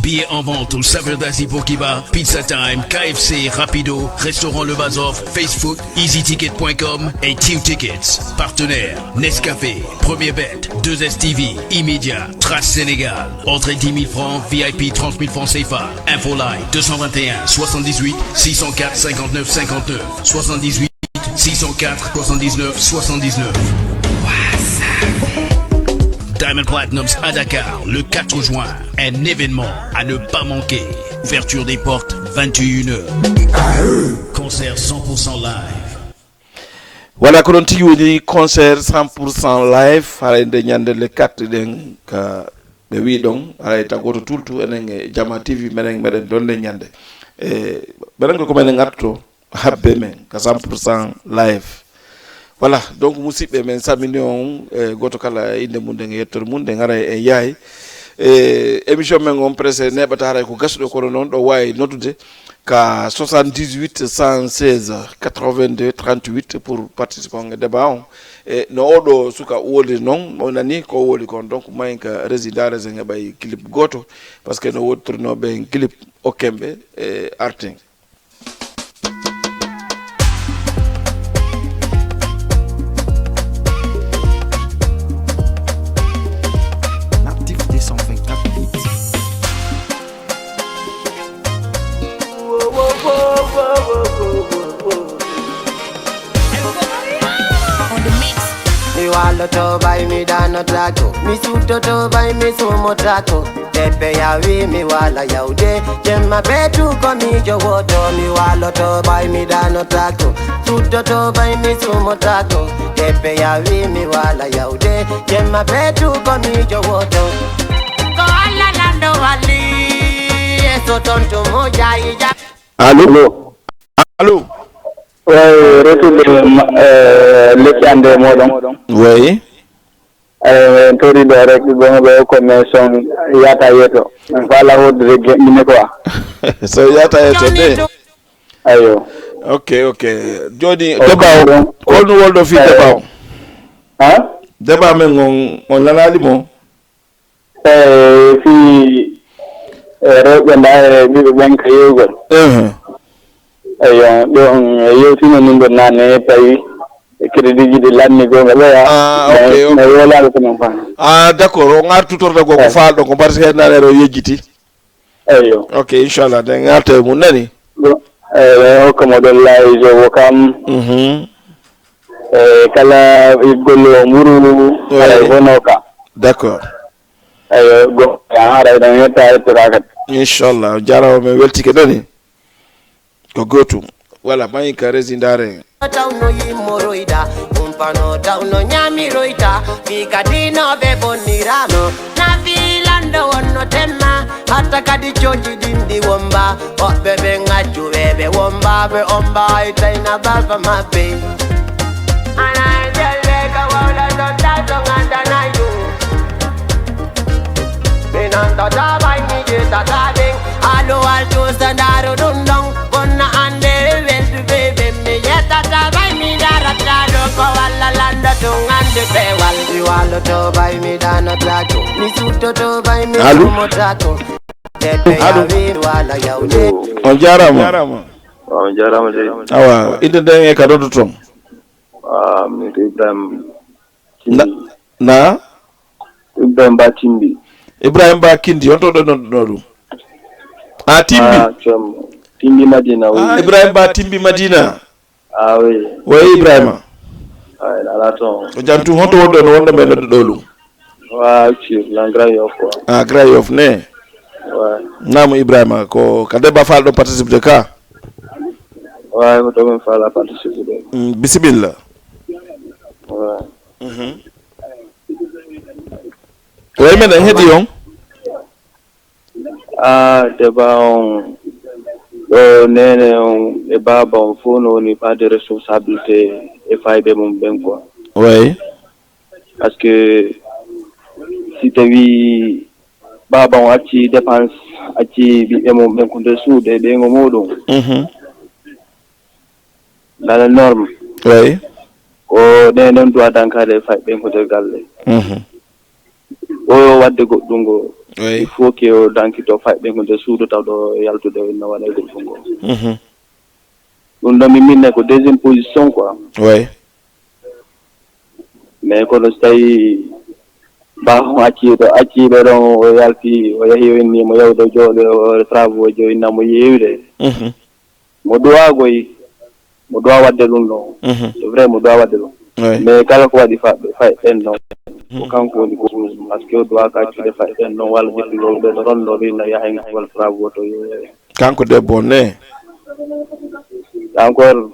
[SPEAKER 8] Billets en vente au Saveur d'Asie Bourguiba, Pizza Time, KFC, Rapido, Restaurant Le Bazov, Facebook, EasyTicket.com et Team Tickets. Partenaires, Nescafé, Premier Bet, 2STV, E-Media, Trace Sénégal. Entrée 10 000 francs, VIP 30 000 francs CFA. Infoline 221 78 604 59 59 78 604 79 79. Diamond Platnumz à Dakar, le 4 juin. Un événement à ne pas manquer. Ouverture des portes, 21h. Concert 100% live.
[SPEAKER 2] Voilà, ko don tigi woni concert 100% live harande nyande le 4 den ka be wi don haray tagoto tultu enen Jama TV menen donde nyande benen ko menen ngatto habbe men ka 100% live. Voilà, donc musidɓe men samini on goto kala inde mum nde yettore mum nde gara e yaay émission men on presse neɓata haray ko gasɗo kono noon ɗo wawi noddude ka 78 116 82 38 pour participer au débat e no odo suka woli non onani ko woli kon donc maynka résident resenga bay clip goto parce que no wotrino be clip o kembe e arting
[SPEAKER 9] Natif 224 bits.
[SPEAKER 10] Mi wallo to bay mi dano trato, mi suto to bay mi sumo trato. Tepe ya wi mi wala yaude, jemma betu ko mi jowoto. Mi wallo to bay mi dano trato, suto to bay mi sumo trato. Tepe ya wi mi wala yaude, jemma betu ko mi jowoto. Ko alla lando wali, eso tonto moja ija.
[SPEAKER 7] Allô.
[SPEAKER 2] Allô.
[SPEAKER 7] Ouais, retour lekkande moɗon.
[SPEAKER 2] Oui.
[SPEAKER 7] Toriɗo rek gonɓe connexion yata yeto ko ala woddde gemɗine quoi.
[SPEAKER 2] So yata yeto de.
[SPEAKER 7] Ayo.
[SPEAKER 2] Ok. Joni deba ko no woldo fi deba.
[SPEAKER 7] Ha?
[SPEAKER 2] Deba men on lanali mo.
[SPEAKER 7] Fi rewɓe nda ɓiɓe ɓen ka yewgol. Ayo ɗon yewtino min ɗo nane tawi crédit ji ɗi lanni gonga ɓeya mais wolaɗo ko non fa
[SPEAKER 2] d'accord o gartutorɗo go ko falɗo ko mbar hen nanere o yejjiti
[SPEAKER 7] eyo
[SPEAKER 2] ok inchallah de garte mum nani
[SPEAKER 7] hokka moɗon laayijo wo kam kala golle o mburu aɗa wono ka
[SPEAKER 2] d'accord
[SPEAKER 7] eyo go haɗa ɗon yetta hettora kadi
[SPEAKER 2] inchallah jarama min weltike ɗoni ko gotum voilà mayi ka resindare
[SPEAKER 10] Tauno yimoroida, umpano tauno nyamiroita, vikadino bebonirano, na vilando ono tema, hata kadi choji dindi womba, o bebe ngachu bebe womba, be omba itaina baba mabe. Ana jelega wala tontato nganda na yu, minanta tabai ni jeta tabing, alo alto sandaro dundong, kona ande weldu bebe me yeta tabai mi daratado ko wala landa tungande bewal mi walo to bai mi dano trato mi suto to bai mi sumo trato tete ya wi wala yaude
[SPEAKER 2] on jarama
[SPEAKER 7] de
[SPEAKER 2] awa inde den e ka dodo tom
[SPEAKER 7] mi Ibrahim
[SPEAKER 2] na
[SPEAKER 7] Ibrahim Batimbi
[SPEAKER 2] Ibrahim Ba Kindi on to do ɗum
[SPEAKER 7] Timbi Madina oui.
[SPEAKER 2] Ibrahim Ba Timbi Madina
[SPEAKER 7] oui
[SPEAKER 2] Ibrahima
[SPEAKER 7] ala ton
[SPEAKER 2] o jantu honto wonɗo no wonɗo men noddo ɗo ɗum
[SPEAKER 7] sur la Grand Yoff
[SPEAKER 2] Grand Yoff ne namu Ibrahima ko ka debba falɗo participe ka
[SPEAKER 7] ko to men fala participe
[SPEAKER 2] bisimilla way men en heeɗi on
[SPEAKER 7] deba on nene on e baba on fof no woni pas de responsabilité e fayɓe mum ɓen quoi
[SPEAKER 2] oui
[SPEAKER 7] parce que si tawi baba on acci dépense acci ɓiɓɓe mum ɓen ko nder suude e ɓeygo muɗum dala norme
[SPEAKER 2] oui
[SPEAKER 7] ko nenen doit dankade e fayɓe ko nder galle o wadde goɗɗum ngo il faut que o dankito fayɓe ko nder suudu taw ɗo yaltude no waɗa goɗɗum ngo ɗum ɗon mi minne ko deuxiéme position quoi
[SPEAKER 2] oui
[SPEAKER 7] mais kono so tawi baho acciɓe ɗon o yalti o yeehi o innimo yewde jooɗe o travaux jo innamo yewde mo duwagoy mo duwa wadde ɗum ɗon c'est vrai mo duwa wadde ɗum mais kala ko waɗi fay ɓen ɗon ko kanko woni ko par ce que o duwa ka accude fay ɓen ɗon walla jippigol ɓe no ronno ɗinna yahen walla travaux to
[SPEAKER 2] kanko debbo ne
[SPEAKER 7] encore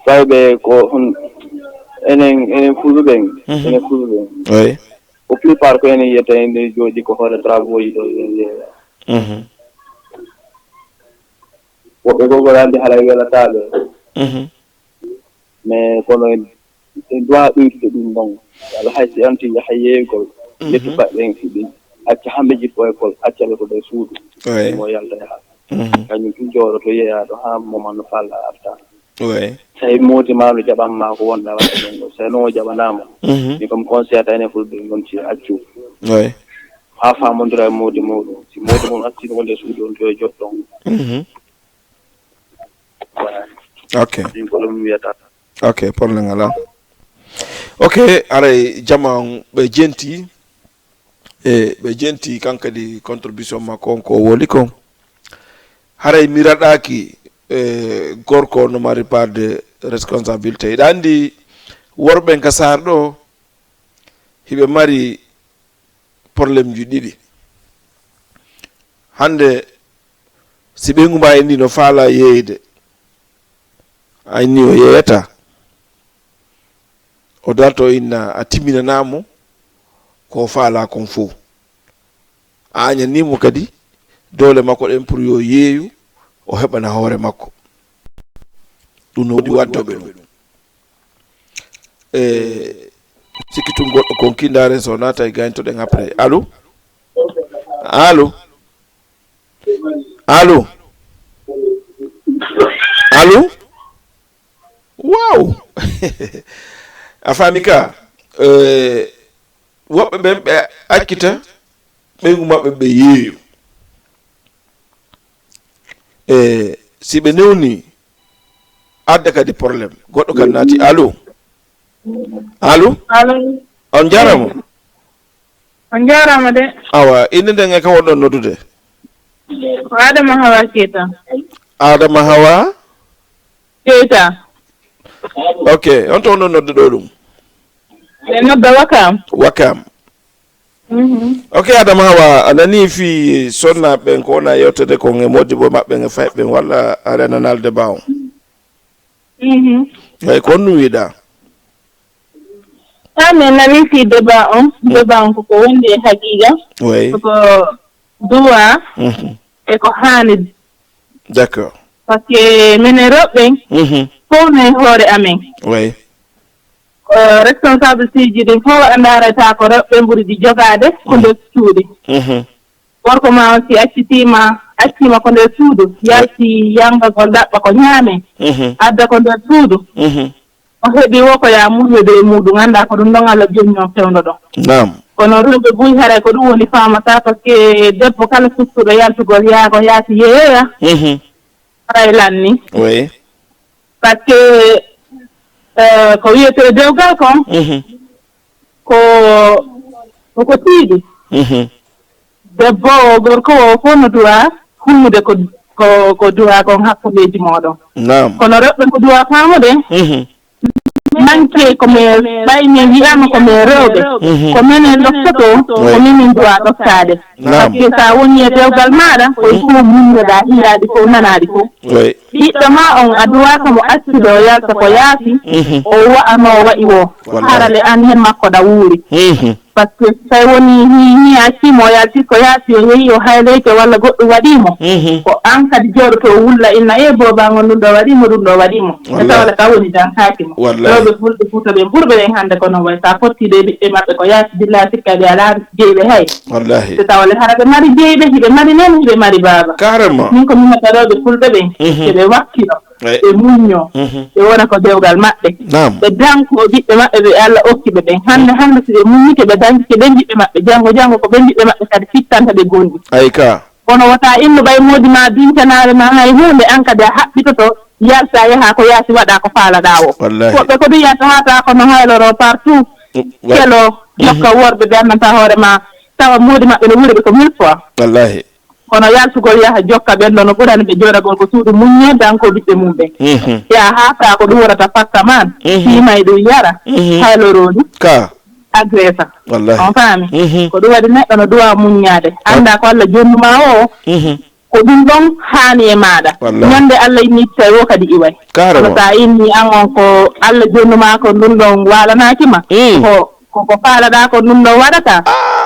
[SPEAKER 7] fayɓe ko enen fulɓe enen fulɓe
[SPEAKER 2] oui
[SPEAKER 7] au plupart ko enen yiyata ene jooɗi ko hoore travaux yi ɗo woɓɓe fof ko andi haala welataɓe mais kono en doit ɓeydude ɗum ɗon walla hay si anti yaha yeeygol ƴettu faɗɗen fiɗi acca hamɓe jippo école accaɓe ko ɓe suudu mo yalta yaha kañum tun jooɗoto yeeyaɗo ha momano falla arta
[SPEAKER 2] ouais
[SPEAKER 7] tawi modi maɗo jaɓanma ko wonɗa waɗa ɗon ɗo so no jaɓanama mi comme conseil ene fulɓe gonti accu
[SPEAKER 2] ouais
[SPEAKER 7] ha famodira e modi muɗum si modi mum acci wonde suuɗi on to e joɗɗon
[SPEAKER 2] ok
[SPEAKER 7] ɗin ko ɗum wiyata
[SPEAKER 2] ok problème ala ok aray jama ɓe jenti e ɓe jenti kankadi contribution makko on ko woli ko haray mi raɗaki gorko no mari part de responsabilité iɗa andi worɓe ka sar ɗo hiɓe mari probléme ji ɗiɗi hande si ɓengu ma en ni no faala yeyde ayni o yeyata o darto inna a timminanamo ko faala kon fof a añanimo kadi dole makko ɗen pour yo yeeyu o heɓana hoore makko ɗum no waɗi waddoɓe ɗum sikki tun goɗɗo kon kindare so naata e gayntoɗen après allo allo allo allo wow a faami ka woɓɓe ɓen ɓe accita ɓeygu maɓɓe ɓe yeeyu si ɓe newni adda kadi probléme goɗɗo kan naati allo allo on jarama
[SPEAKER 5] on jarama de
[SPEAKER 2] awa inde nden e ka wonɗon noddude
[SPEAKER 5] ko Adama Hawa Keita
[SPEAKER 2] Adama Hawa
[SPEAKER 5] Keita
[SPEAKER 2] ok on to wonɗon nodduɗo ɗum
[SPEAKER 5] ɓe nodda Wakam
[SPEAKER 2] ok Adama Hawa a nani fi sonna ɓen ko wona yewtede kon e moddibo maɓɓe e fayɓen walla a renanalde ba on eyyi ko honno wiiɗa
[SPEAKER 5] min nani fi débat on koko wondi e haqiqa
[SPEAKER 2] oui
[SPEAKER 5] koko duwa e ko hani
[SPEAKER 2] d'accord
[SPEAKER 5] par ce que minen rewɓe fof ne hoore amen
[SPEAKER 2] oui
[SPEAKER 5] responsable siji ɗin fof waɗa darata ko rewɓe ɓuri ɗi jogade ko nder suuɗi gorko ma si accima ko nder suudu yalti yangagol ɗaɓɓa ko ñaame adda ko nder suudu o heeɓi wo ko ya muñude e muɗum anda ko ɗum ɗon Allah joñño fewndo ɗon
[SPEAKER 2] nam
[SPEAKER 5] kono rewɓe buy haray ko ɗum woni famata par ce que debbo kala suttuɗo yaltugol yaago yaati yeeya haray lanni
[SPEAKER 2] oui
[SPEAKER 5] par ce que ko wiyete dewgal kon koko tiiɗi debbo o gorko o fof no duwa hummude ko duwa kon hakkudeji moɗon
[SPEAKER 2] nam
[SPEAKER 5] kono rewɓe ko duwa famude manque komi ɓaymi wiyama komin rewɓe ko minen ɗoftoto ko minin duwa ɗoftade par ce que sa woni e dewgal maɗa koye fof muñoɗa hiiraɗi fof nanaɗi fof ɓiɗɗo ma on a duwaka mo accude o yalta ko yaasi o wa'ano waɗi o harale an hen makko ɗa wuuri par ce que tawi woni hi accimo o yalti ko yaasi o yeehi o hayleyke walla goɗɗum waɗimo ko an kadi jooɗoto o wulla inna e bobago ɗum ɗo waɗimo ɗum ɗo waɗimo e tawle ka woni dankakimo rewɓe fulɓe fuuta ɓen ɓurɓe ɓen hannde kono way sa fottide ɓiɓɓe maɓɓe ko yaasi billa sikka ɓe ala jeyɓe hay
[SPEAKER 2] wallahi
[SPEAKER 5] so tawle hara ɓe mari jeyɓe hiɓe mari nen hiɓe mari baaba
[SPEAKER 2] carrément
[SPEAKER 5] min ko minata rewɓe fulɓe ɓen eɓe wakkilo ɓe muñño ɓe wona ko dewgal maɓɓe ɓe danko ɓiɓɓe maɓɓe ɓe Allah okkiɓe ɓen hande so ɓe muñike ɓe dankike ɓen ɓiɓɓe maɓɓe janngo ko ɓen ɓiɓɓe maɓɓe kadi fittanta ɓe gonɗi
[SPEAKER 2] ay ka
[SPEAKER 5] kono wota innu ɓay modi ma bintanaare ma hay hunde an kadi a haɓɓitoto yalta yaha ko yaasi waɗa ko faalaɗa o woɓɓe ko ɗum yiyata hata kono hayloro partout kelo dokka worɓe ɓe annanta hoore ma tawa modi maɓɓe no wuuri ɓe ko 1000 fois
[SPEAKER 2] wallahi
[SPEAKER 5] kono yaltugol yaha jokka ɓen ɗo no ɓurani ɓe jooɗagol ko suudu muññe danko ɓiɓɓe mum ɓen ya haata ko ɗum wonata pakka man simay ɗum yara hayloroni
[SPEAKER 2] ka
[SPEAKER 5] agresa
[SPEAKER 2] wallahi
[SPEAKER 5] on faami ko ɗum waɗi neɗɗo no duwa muññade anda ko Allah jonnuma o ko ɗum ɗon haani e maɗa ñande Allah inni tawi o kadi iway kono sa inni an on ko Allah jonnuma ko ɗum ɗon walanakima ko faalaɗa ko ɗum ɗon waɗata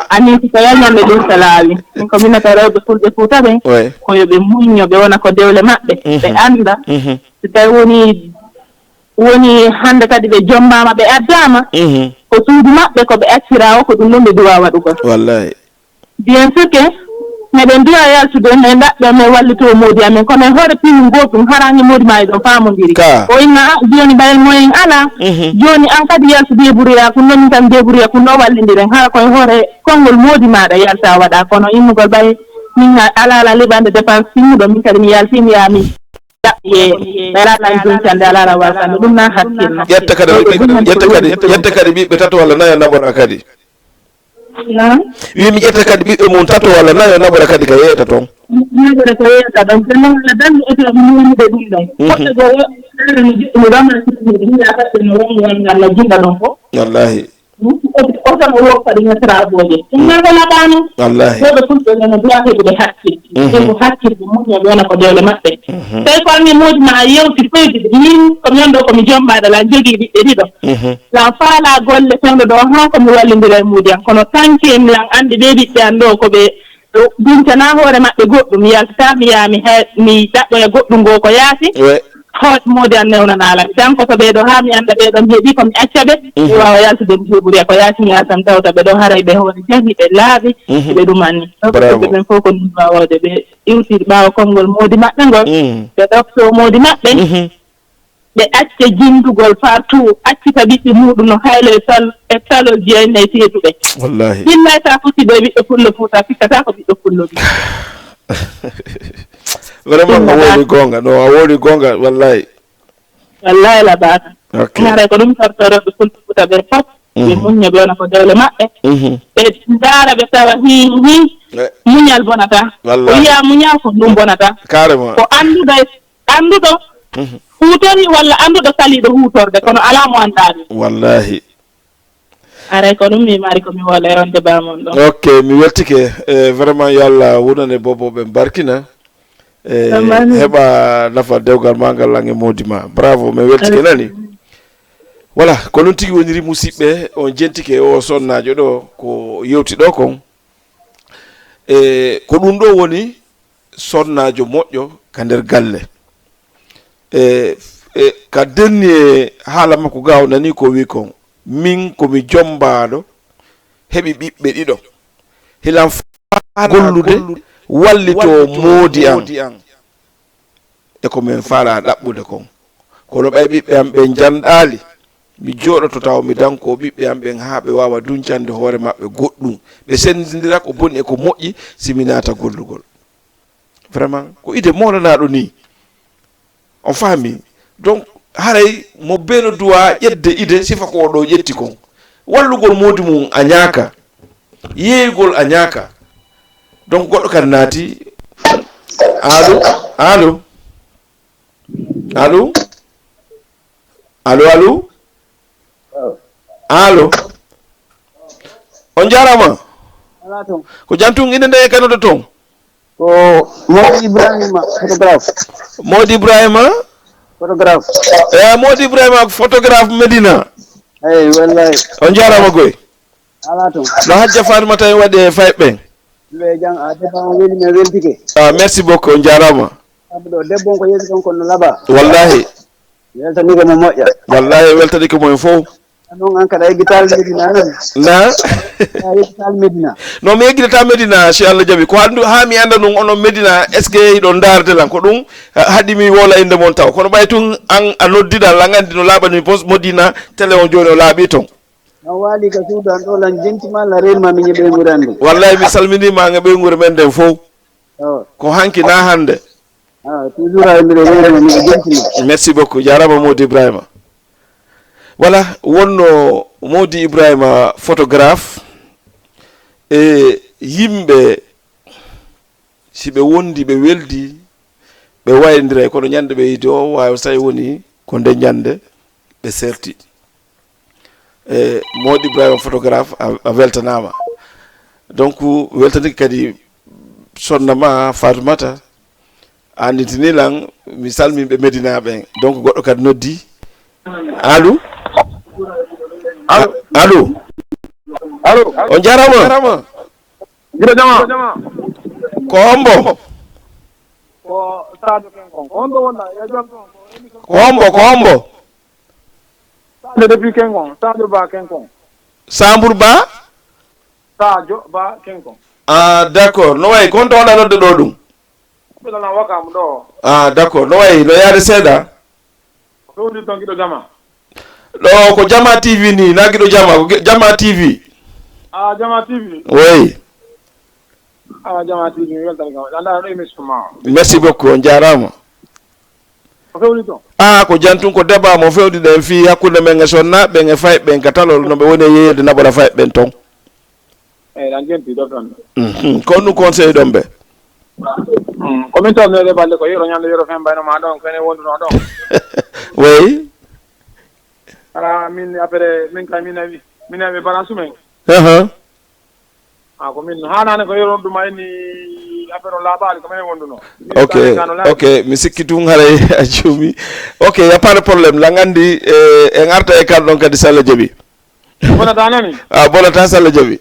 [SPEAKER 5] ani so tawi ñande ɗum so laawi min ko minata rewɓe fulɓe fuuta ɓen ko yoɓe muñño ɓe wona ko dewle maɓɓe ɓe anda so tawi woni hande kadi ɓe jommama ɓe addama ko suudu maɓɓe ko ɓe accira o ko ɗum ɗon ɓe duwa waɗugol
[SPEAKER 2] wallahi
[SPEAKER 5] bien sûr que meɗen mbiya yaltude me ndaɓɓe me wallito moodi amen kono e hoore pimin gotum harange moodi ma e ɗo famodiri o inna joni ɓayel moyen ala joni an kadi yaltu débrouilla ko noon tan débrouilla ko no wallidiren hara koye hoore konngol moodi maɗa yalta waɗa kono immugol ɓay min alala liɓande dépense timmuɗo min kadi mi yaltimi yami ɗaɓɓiye ɓeraɗan duncande alala walkande ɗum na hakkilno
[SPEAKER 2] ƴetta kadi ɓiɓɓe tato walla nayo naɓora kadi wimi ƴetta kadi ɓiɓɓe mum tato walla nayo naɓora kadi ka yeeyta toon
[SPEAKER 5] naɓore ko yeeyta ɗon so noon ala dandu oto muñude ɗum ɗon goɗɗo go mi ramasiɗiɗi hiyaɓaɓɓe no wongo Allah jinɗa ɗon fof
[SPEAKER 2] wallahi
[SPEAKER 5] otomo woppa ɗi travauji ɗum nago laɓano
[SPEAKER 2] wallahi
[SPEAKER 5] woɓe fulɓene duwa heɓude hakkille heɓu hakkille muñoɓe wona ko dewle maɓɓe tawi ko anni moodi ma yewti feydude min komi yonɗo komi jombaɗo la jogui ɓiɓɓe ɗiɗo lan faala golle fewɗo ɗo ha komi wallidira e muudi an kono tanke mi lan andi ɓe ɓiɓɓe an ɗo koɓe duncana hoore maɓɓe goɗɗum yaltata mi yaha mi ɗaɓɓoya goɗɗum go ko yaasi hoot moodi an newnanala tan koto ɓeeɗo ha mi anda ɓeeɗo mi heeɓi komi accaɓe mi wawa yaltude mi heɓori ko yaasi mi yasan tawta ɓeɗo haray ɓe hoore jahi ɓe laaɓi ɓe ɗumanni ɗoɓe ɓen fof ko ɗum wawode ɓe iwtiri ɓaawa konngol moodi maɓɓe ngol ɓe ɗofto moodi maɓɓe ɓe acce jindugol partout accita ɓiɓɓe muɗum no haylo e salol jeynayi teetuɓe
[SPEAKER 2] wallahi
[SPEAKER 5] billahi sa futti ɗo e ɓiɓɓe pullo fuuta fikkata ko ɓiɗɗo pulloɓi
[SPEAKER 2] vraiment a woodi gonga no a woodi gonga wallahi
[SPEAKER 5] laɓaka haray ko ɗum tortoroɓe fulɓe fuuta ɓe fof ɓe muña ɓe wona ko dewle maɓɓe ɓe ndaara ɓe tawa hi muñal bonata ko yiya muñal ko ɗum bonata
[SPEAKER 2] carrément
[SPEAKER 5] ko annduɗo huutori walla annduɗo saliɗo huutorde kono ala mo anndaɓe
[SPEAKER 2] wallahi
[SPEAKER 5] aray ko ɗum mi mari komi woole ronde bamon ɗon
[SPEAKER 2] ok mi weltike vraiment yo Allah wonane boboɓe barkina heɓa nafa dewgal ma ngal lange moodi ma bravo mi weltike nani voilà ko noon tigi woniri musidɓe on jentike o sonnajo ɗo ko yewti ɗo kon ko ɗum ɗo woni sonnajo moƴƴo ka nder galle ka denni e haala makko ga o nani ko wi kon min komi jombaɗo heɓi ɓiɓɓe ɗiɗo hilan gollude wallito moodi an e komin faala ɗaɓɓude kon kono ɓay ɓiɓɓe am ɓe janɗali mi jooɗoto taw mi danko ɓiɓɓe am ɓen ha ɓe wawa duncande hoore maɓɓe goɗɗum ɓe sendidira ko boni e ko moƴƴi simi naata gollugol vraiment ko ide molanaɗo ni on faami donc haray mo beeno duwa ƴedde ide sifa ko ɗo ƴetti kon wallugol moodi mum a ñaaka yeeygol a ñaaka donc goɗɗo kadi naati allo allo allo allo allo allo on jarama ko jantum inde nde e kanoɗo toon
[SPEAKER 11] ko Mody Ibrahima photographe
[SPEAKER 2] Mody Ibrahima
[SPEAKER 11] photographe
[SPEAKER 2] Mody Ibrahima photographe Medina
[SPEAKER 11] eyi wallahi
[SPEAKER 2] on jarama goy
[SPEAKER 11] ala toon
[SPEAKER 2] no hajja Fatimata en waɗi e fayɓe
[SPEAKER 11] ɓe jang a defama weli mi weltike
[SPEAKER 2] merci beaucoup on jarama
[SPEAKER 11] ɗo debbo ko yeeɗi ɗon kono laɓa
[SPEAKER 2] wallahi
[SPEAKER 11] weltanike mo moƴƴa
[SPEAKER 2] wallahi weltanike moen fof
[SPEAKER 11] noon an kada eggital Medina nan
[SPEAKER 2] na
[SPEAKER 11] eggital Medina
[SPEAKER 2] non mi yeggidata Medina si Allah jaaɓi ko ha mi anda ɗum onon Medina est ce que ɗon dardelan ko ɗum haɗi mi wola inde moon taw kono ɓay tun an a noddiɗal an andi no laaɓani post Modina télé on joni o laaɓi toon
[SPEAKER 11] no waali ka suudu an ɗo lan jentima la renma miñe ɓeygure ande
[SPEAKER 2] wallahi mi salminima e ɓeygure men nden fof ko hanki na hande
[SPEAKER 11] toujours a mbiɗo renma miñe jentima
[SPEAKER 2] merci beaucoup jarama Mody Ibrahima voilà wonno Mody Ibrahima photographe e yimɓe si ɓe wondi ɓe weldi ɓe waydira e kono ñande ɓe yidi o wawi so tawi woni ko nde ñande ɓe serti e Mody Ibrahima photographe a weltanama donc weltanike kadi sonnama Fatoumata anditini lan mi salmiɓe Medina ɓen donc goɗɗo kadi noddi allo allo
[SPEAKER 12] allo
[SPEAKER 2] on jarama
[SPEAKER 12] gida jama
[SPEAKER 2] ko hombo
[SPEAKER 12] ko Sadio Kenkon ko hombo wonda e jom
[SPEAKER 2] ko hombo
[SPEAKER 12] Sadio depuis Kenkon Sadio Ba Kenkon
[SPEAKER 2] Sambour Ba
[SPEAKER 12] Sadio Ba Kenkon
[SPEAKER 2] Ah d'accord no way kon to da do dum
[SPEAKER 12] Bila na Wakam do.
[SPEAKER 2] Ah d'accord no way no yaade seda
[SPEAKER 12] Do di tonki do jama.
[SPEAKER 2] Do ko Jama TV ni nagi do Jama TV.
[SPEAKER 12] Ah Jama TV.
[SPEAKER 2] Oui.
[SPEAKER 12] Ah Jama TV weltan ga. Anda no emission ma.
[SPEAKER 2] Merci beaucoup on jarama. Ah ko jantun ko deba mo fewdi den fi hakkunde men sonna be nge fay be ngatalol no be woni yeyede nabora fay ben ton.
[SPEAKER 12] Dan genti do tan.
[SPEAKER 2] Ko nu conseil dombe.
[SPEAKER 12] Comment on ne balle ko yero nyande yero fen bayno ma don kene wondu no don.
[SPEAKER 2] Oui.
[SPEAKER 12] Ara min après min ka min avi balance men. Ah ko min hanane ko yero dum ayni affaire la baal ko men wondu no.
[SPEAKER 2] OK mi sikkitu ngare ajumi. OK y a pas de problème la ngandi e ngarta e kal don kadi sala jabi.
[SPEAKER 12] Bona tanani?
[SPEAKER 2] Ah bona tan sala jabi.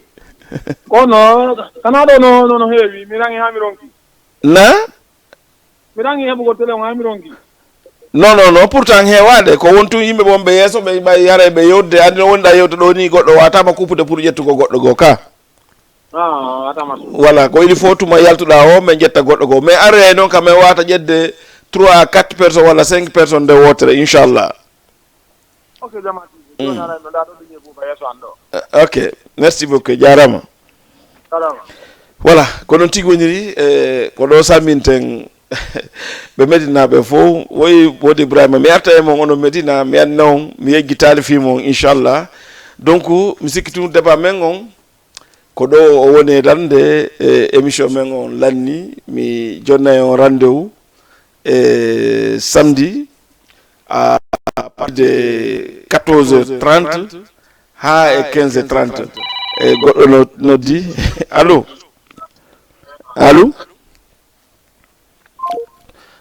[SPEAKER 12] Ko no kanado no heewi mi rangi ha mi ronki.
[SPEAKER 2] Na?
[SPEAKER 12] Mi rangi hebu ko tele ha mi ronki.
[SPEAKER 2] Non pourtant hewade ko wontu yimbe bombe yeso be bay yare be yodde andi wonda yewto do ni goddo watama kupude pour jettu ko goddo go ka.
[SPEAKER 12] Ah atama.
[SPEAKER 2] Voilà ko il faut tuma yaltuda o men jetta goddo go mais are non kam wata jedde 3 à 4 personnes wala 5 personnes de wotre inshallah.
[SPEAKER 12] OK Jama TV do na no da do ni bu ba yeso ando.
[SPEAKER 2] OK merci beaucoup jarama.
[SPEAKER 12] Salam.
[SPEAKER 2] Voilà ko non tigoniri ko do saminten be medina be fo woy wodi Ibrahima mi arta e mo ngono medina mi annon mi yeggitali fi mo inshallah donc mi sikitu débat men on ko do o woni dande émission men on lanni mi jonna on rendez-vous samedi à partir de 14h30 ha e 15h30 goddo no di allô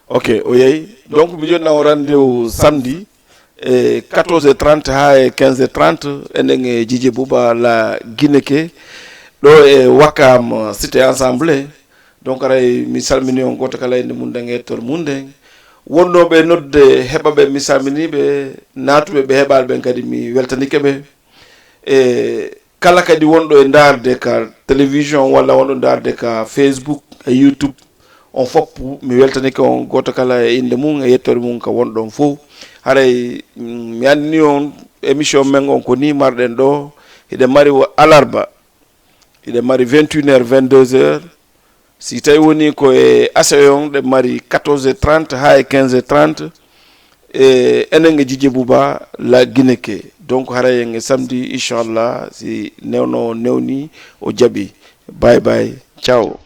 [SPEAKER 2] OK oyey donc mi jonna on rendez-vous samedi 14h30 ha e 15h30 enen e Djidje Bouba la Guineke do e Wakam cité ensemble donc ray mi salmini on goto kala inde mun dange tor munde wonnobe nodde hebabe mi salmini be natube be hebal ben kadi mi weltanike be kala kadi wondo e darde ka télévision wala wondo darde ka Facebook e YouTube on foppu mi weltanike on goto kala e inde mun e yettore mun ka wondon fo haray mi andini on émission men on ko ni marden do ide mari alarba ide mari 21h 22h si tay woni ko e asayon de mari 14h30 ha e 15h30 enen e Djidje Bouba la Guineke donc haray en samedi inshallah si newno newni o jabi bye bye ciao.